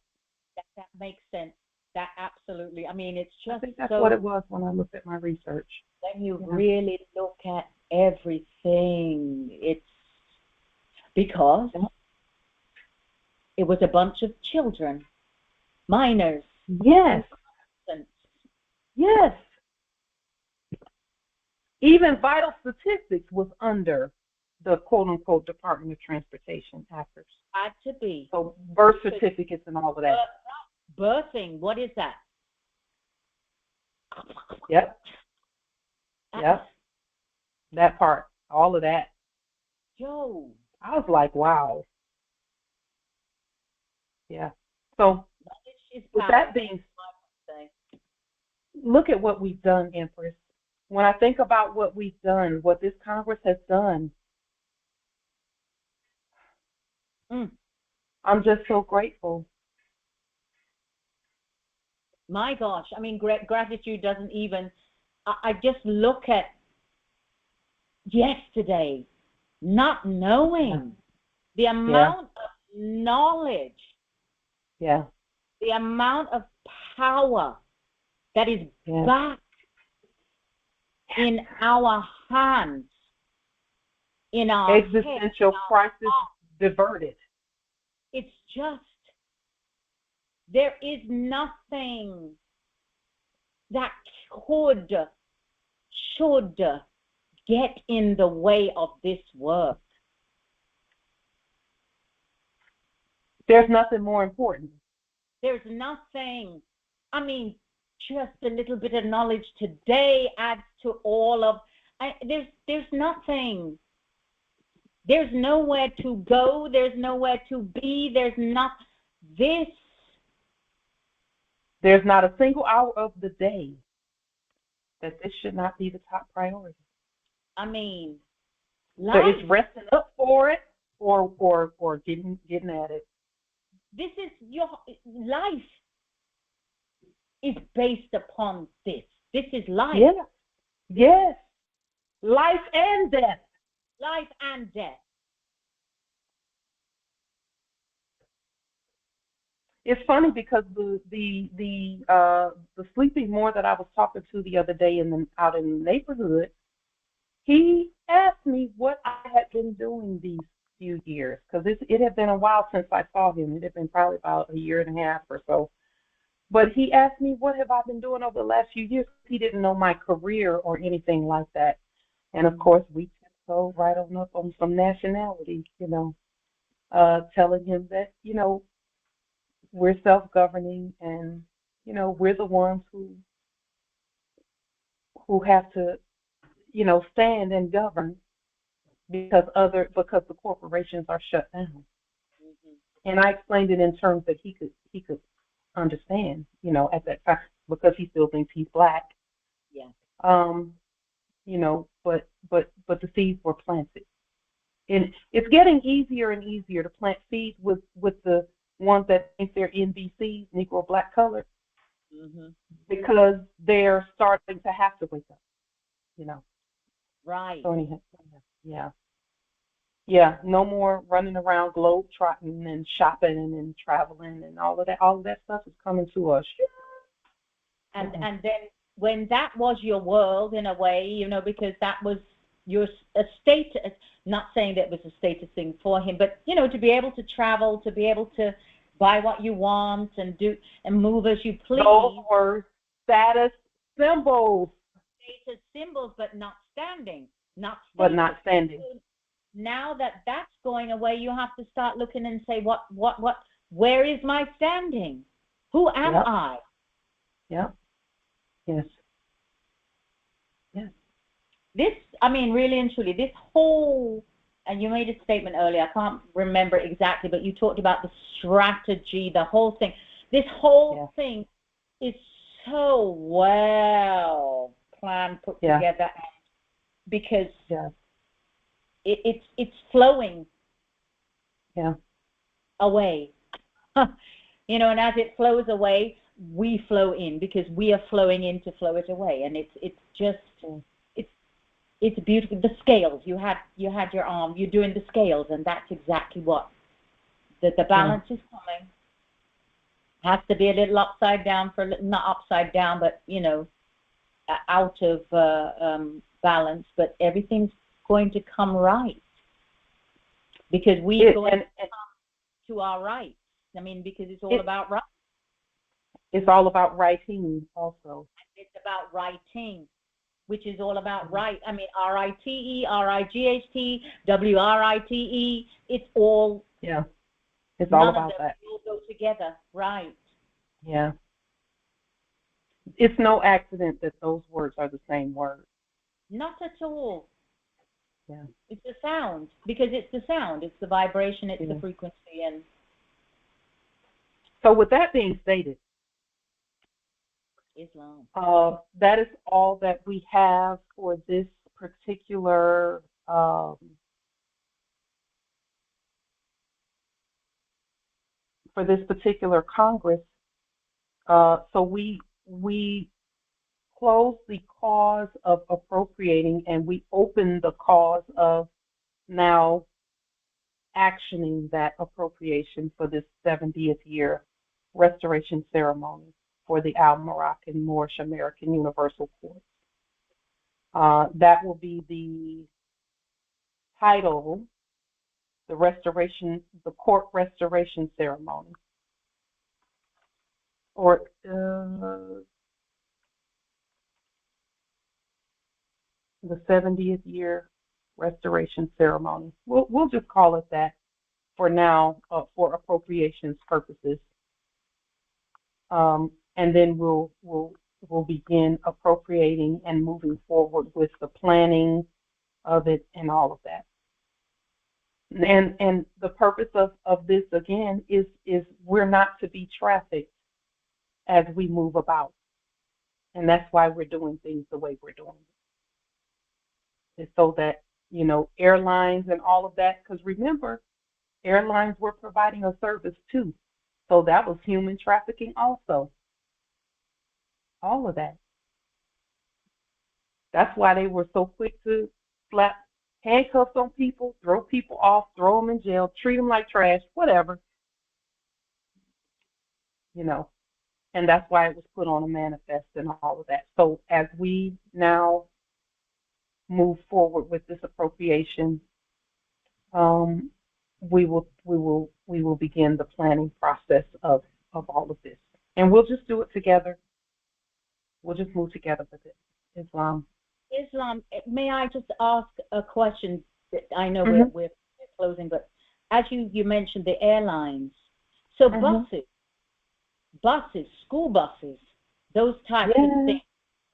That makes sense. That absolutely. I mean, it's just. I think that's what it was when I looked at my research. When you really look at everything, because it was a bunch of children, minors. Yes. Yes. Even vital statistics was under the quote-unquote Department of Transportation actors. Had to be. So birth certificates and all of that. Birthing, what is that? Yep. Yep. That part, all of that. Yo. I was like, wow. Yeah. So with that being said, look at what we've done, Empress. When I think about what we've done, what this Congress has done, I'm just so grateful. My gosh, I mean, gratitude doesn't even, I just look at yesterday, not knowing the amount of knowledge, the amount of power that is back in our hands, in our existential crisis diverted. It's just, there is nothing that should get in the way of this work. There's nothing more important. There's nothing, I mean, just a little bit of knowledge today adds to all of, there's nothing. There's nowhere to go. There's nowhere to be. There's not this. There's not a single hour of the day that this should not be the top priority. I mean, so it's resting up for it or getting at it. This is your life is based upon this. This is life. Yes. Yes. Life and death. Life and death. It's funny because the sleeping Moor that I was talking to the other day out in the neighborhood, he asked me what I had been doing these few years, because it had been a while since I saw him. It had been probably about a year and a half or so. But he asked me, what have I been doing over the last few years? He didn't know my career or anything like that. And of course, we tiptoe right on up on some nationality, telling him that, we're self-governing and, we're the ones who have to, stand and govern because the corporations are shut down. And I explained it in terms that he could understand, at that time, because he still thinks he's black. Yeah. But the seeds were planted. And it's getting easier and easier to plant seeds with the ones that think they're NBCs, Negro Black Colored, because they're starting to have to wake up, Right. So anyhow, yeah, no more running around globe trotting and shopping and traveling and all of that. All of that stuff is coming to us. And then when that was your world in a way, because that was your status, not saying that it was a status thing for him, but to be able to travel, to be able to buy what you want and do and move as you please. Those were status symbols. Status symbols, but not standing. But not standing. Now that that's going away, you have to start looking and say, where is my standing? Who am I? Yeah. Yes. Yes. This, I mean, really and truly, this whole, and you made a statement earlier, I can't remember exactly, but you talked about the strategy, the whole thing. This whole thing is so well planned, put together, because it's flowing away. And as it flows away, we flow in, because we are flowing in to flow it away. And it's just it's beautiful. The scales, you had your arm, you're doing the scales, and that's exactly what the balance is coming. Has to be a little upside down for a little, not upside down, but out of balance, but everything's going to come right. because we go to our rights. I mean, because it's all about rights. It's all about writing also. It's about writing, which is all about right. I mean, R-I-T-E, R-I-G-H-T, W-R-I-T-E. It's all. Yeah. It's all about that. They all go together, right? Yeah. It's no accident that those words are the same word. Not at all. Yeah. It's the sound, because it's the sound. It's the vibration. It's the frequency. And so with that being stated, Islam. That is all that we have for this particular Congress. So we close the cause of appropriating, and we open the cause of now actioning that appropriation for this 70th year restoration ceremony for the Al-Moroccan Moorish American Universal Court. That will be the title, the court restoration ceremony, or the 70th year restoration ceremony. We'll just call it that for now, for appropriations purposes. And then we'll begin appropriating and moving forward with the planning of it and all of that. And the purpose of this again is we're not to be trafficked as we move about. And that's why we're doing things the way we're doing it. It's so that, airlines and all of that, because remember, airlines were providing a service too. So that was human trafficking also. All of that. That's why they were so quick to slap handcuffs on people, throw people off, throw them in jail, treat them like trash, whatever. And that's why it was put on a manifest and all of that. So as we now move forward with this appropriation, we will begin the planning process of all of this. And we'll just do it together. We'll just move together with it. Islam, may I just ask a question? I know we're closing, but as you mentioned the airlines, so buses, school buses, those types of things.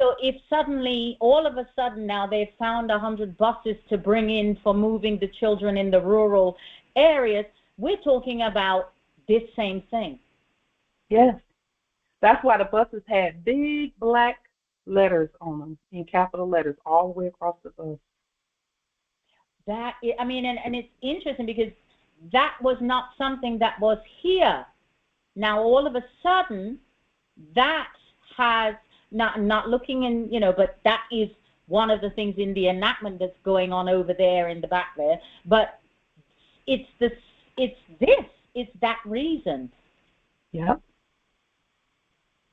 So if suddenly, all of a sudden now they've found 100 buses to bring in for moving the children in the rural areas, we're talking about this same thing. Yes. That's why the buses had big black letters on them, in capital letters, all the way across the bus. And it's interesting because that was not something that was here. Now, all of a sudden, that has, not looking in, but that is one of the things in the enactment that's going on over there in the back there. But it's that reason. Yeah.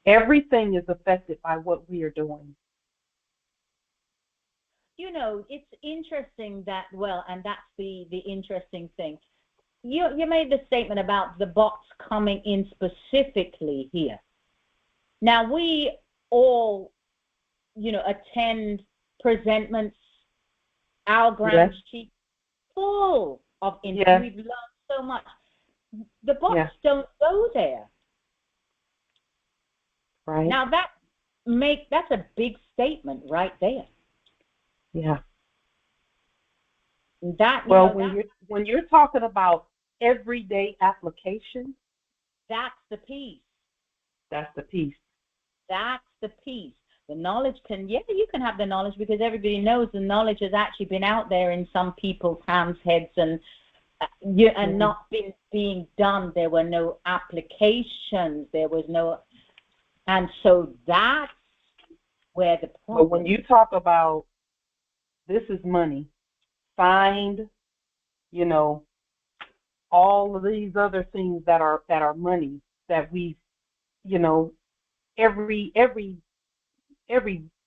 Everything is affected by what we are doing. It's interesting that, and that's the interesting thing. You made the statement about the bots coming in specifically here. Now, we all, attend presentments, our Grand Chief, full of interviews. We've learned so much. The bots don't go there. Right. Now, that's a big statement right there. Yeah. When you're talking about everyday application, that's the piece. That's the piece. That's the piece. The knowledge you can have the knowledge because everybody knows the knowledge has actually been out there in some people's hands, heads, and not been being done. There were no applications. There was no, and so that's where the problem. But when you talk about this is money, signed, all of these other things that are money that we, every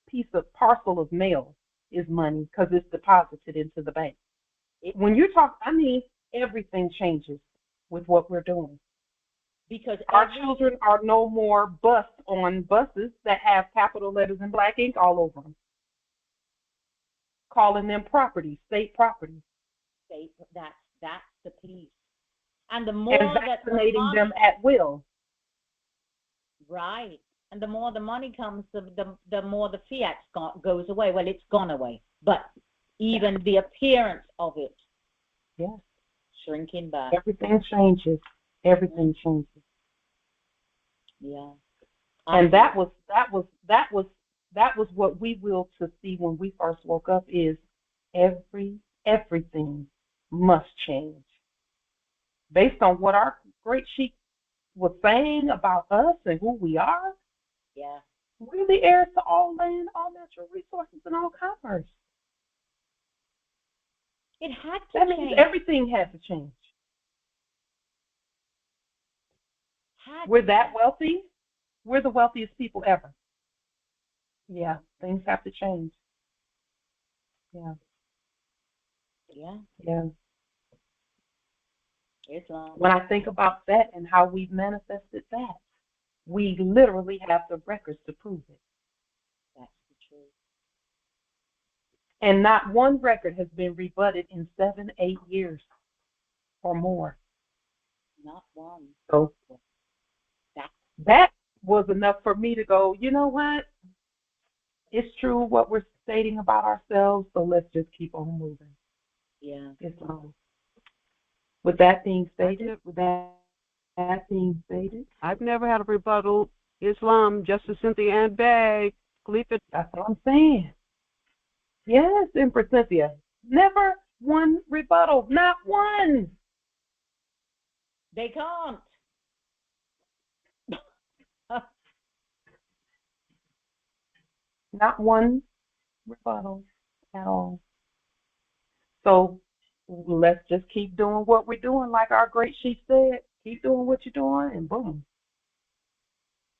piece of parcel of mail is money because it's deposited into the bank. When you talk, everything changes with what we're doing. Because our children are no more bused on buses that have capital letters in black ink all over them, calling them property, state property. That's the piece. And the more and vaccinating them at will. Right. And the more the money comes, the more the fiat goes away. Well, it's gone away, but even the appearance of it, yes, shrinking back. Everything changes. Everything changes. Yeah. And that was what we will to see when we first woke up is everything must change. Based on what our great chief was saying about us and who we are. Yeah. We're the heirs to all land, all natural resources, and all commerce. It had to that change. Means everything had to change. We're that wealthy. We're the wealthiest people ever. Yeah, things have to change. Yeah. Yeah. Yeah. Islam. When I think about that and how we've manifested that, we literally have the records to prove it. That's the truth. And not one record has been rebutted in 7, 8 years or more. Not one. So that was enough for me to go, you know what? It's true what we're stating about ourselves, so let's just keep on moving. Yeah. Islam. With that being stated, I've never had a rebuttal. Islam, Justice Cynthia and Bay. That's what I'm saying. Yes, Empress Cynthia. Never one rebuttal. Not one. They can't. Not one rebuttal at all. So let's just keep doing what we're doing, like our great chief said. Keep doing what you're doing, and boom.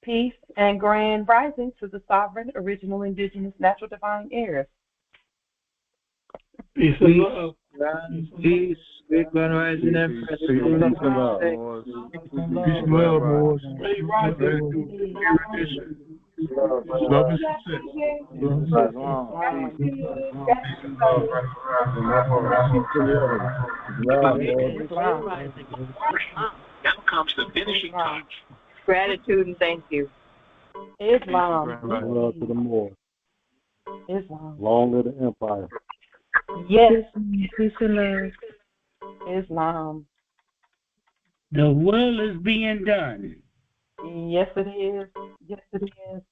Peace and grand rising to the sovereign, original, indigenous, natural, divine heirs. Peace and love. Peace. Great grand rising, Empress. Peace and love. Peace and love, Moors. Great rising. Love and success. Now comes the finishing touch. Gratitude and thank you. Islam. Love to the Moors. Islam. Long live the empire. Yes. Peace and love. Islam. The will is being done. Yes, it is. Yes, it is.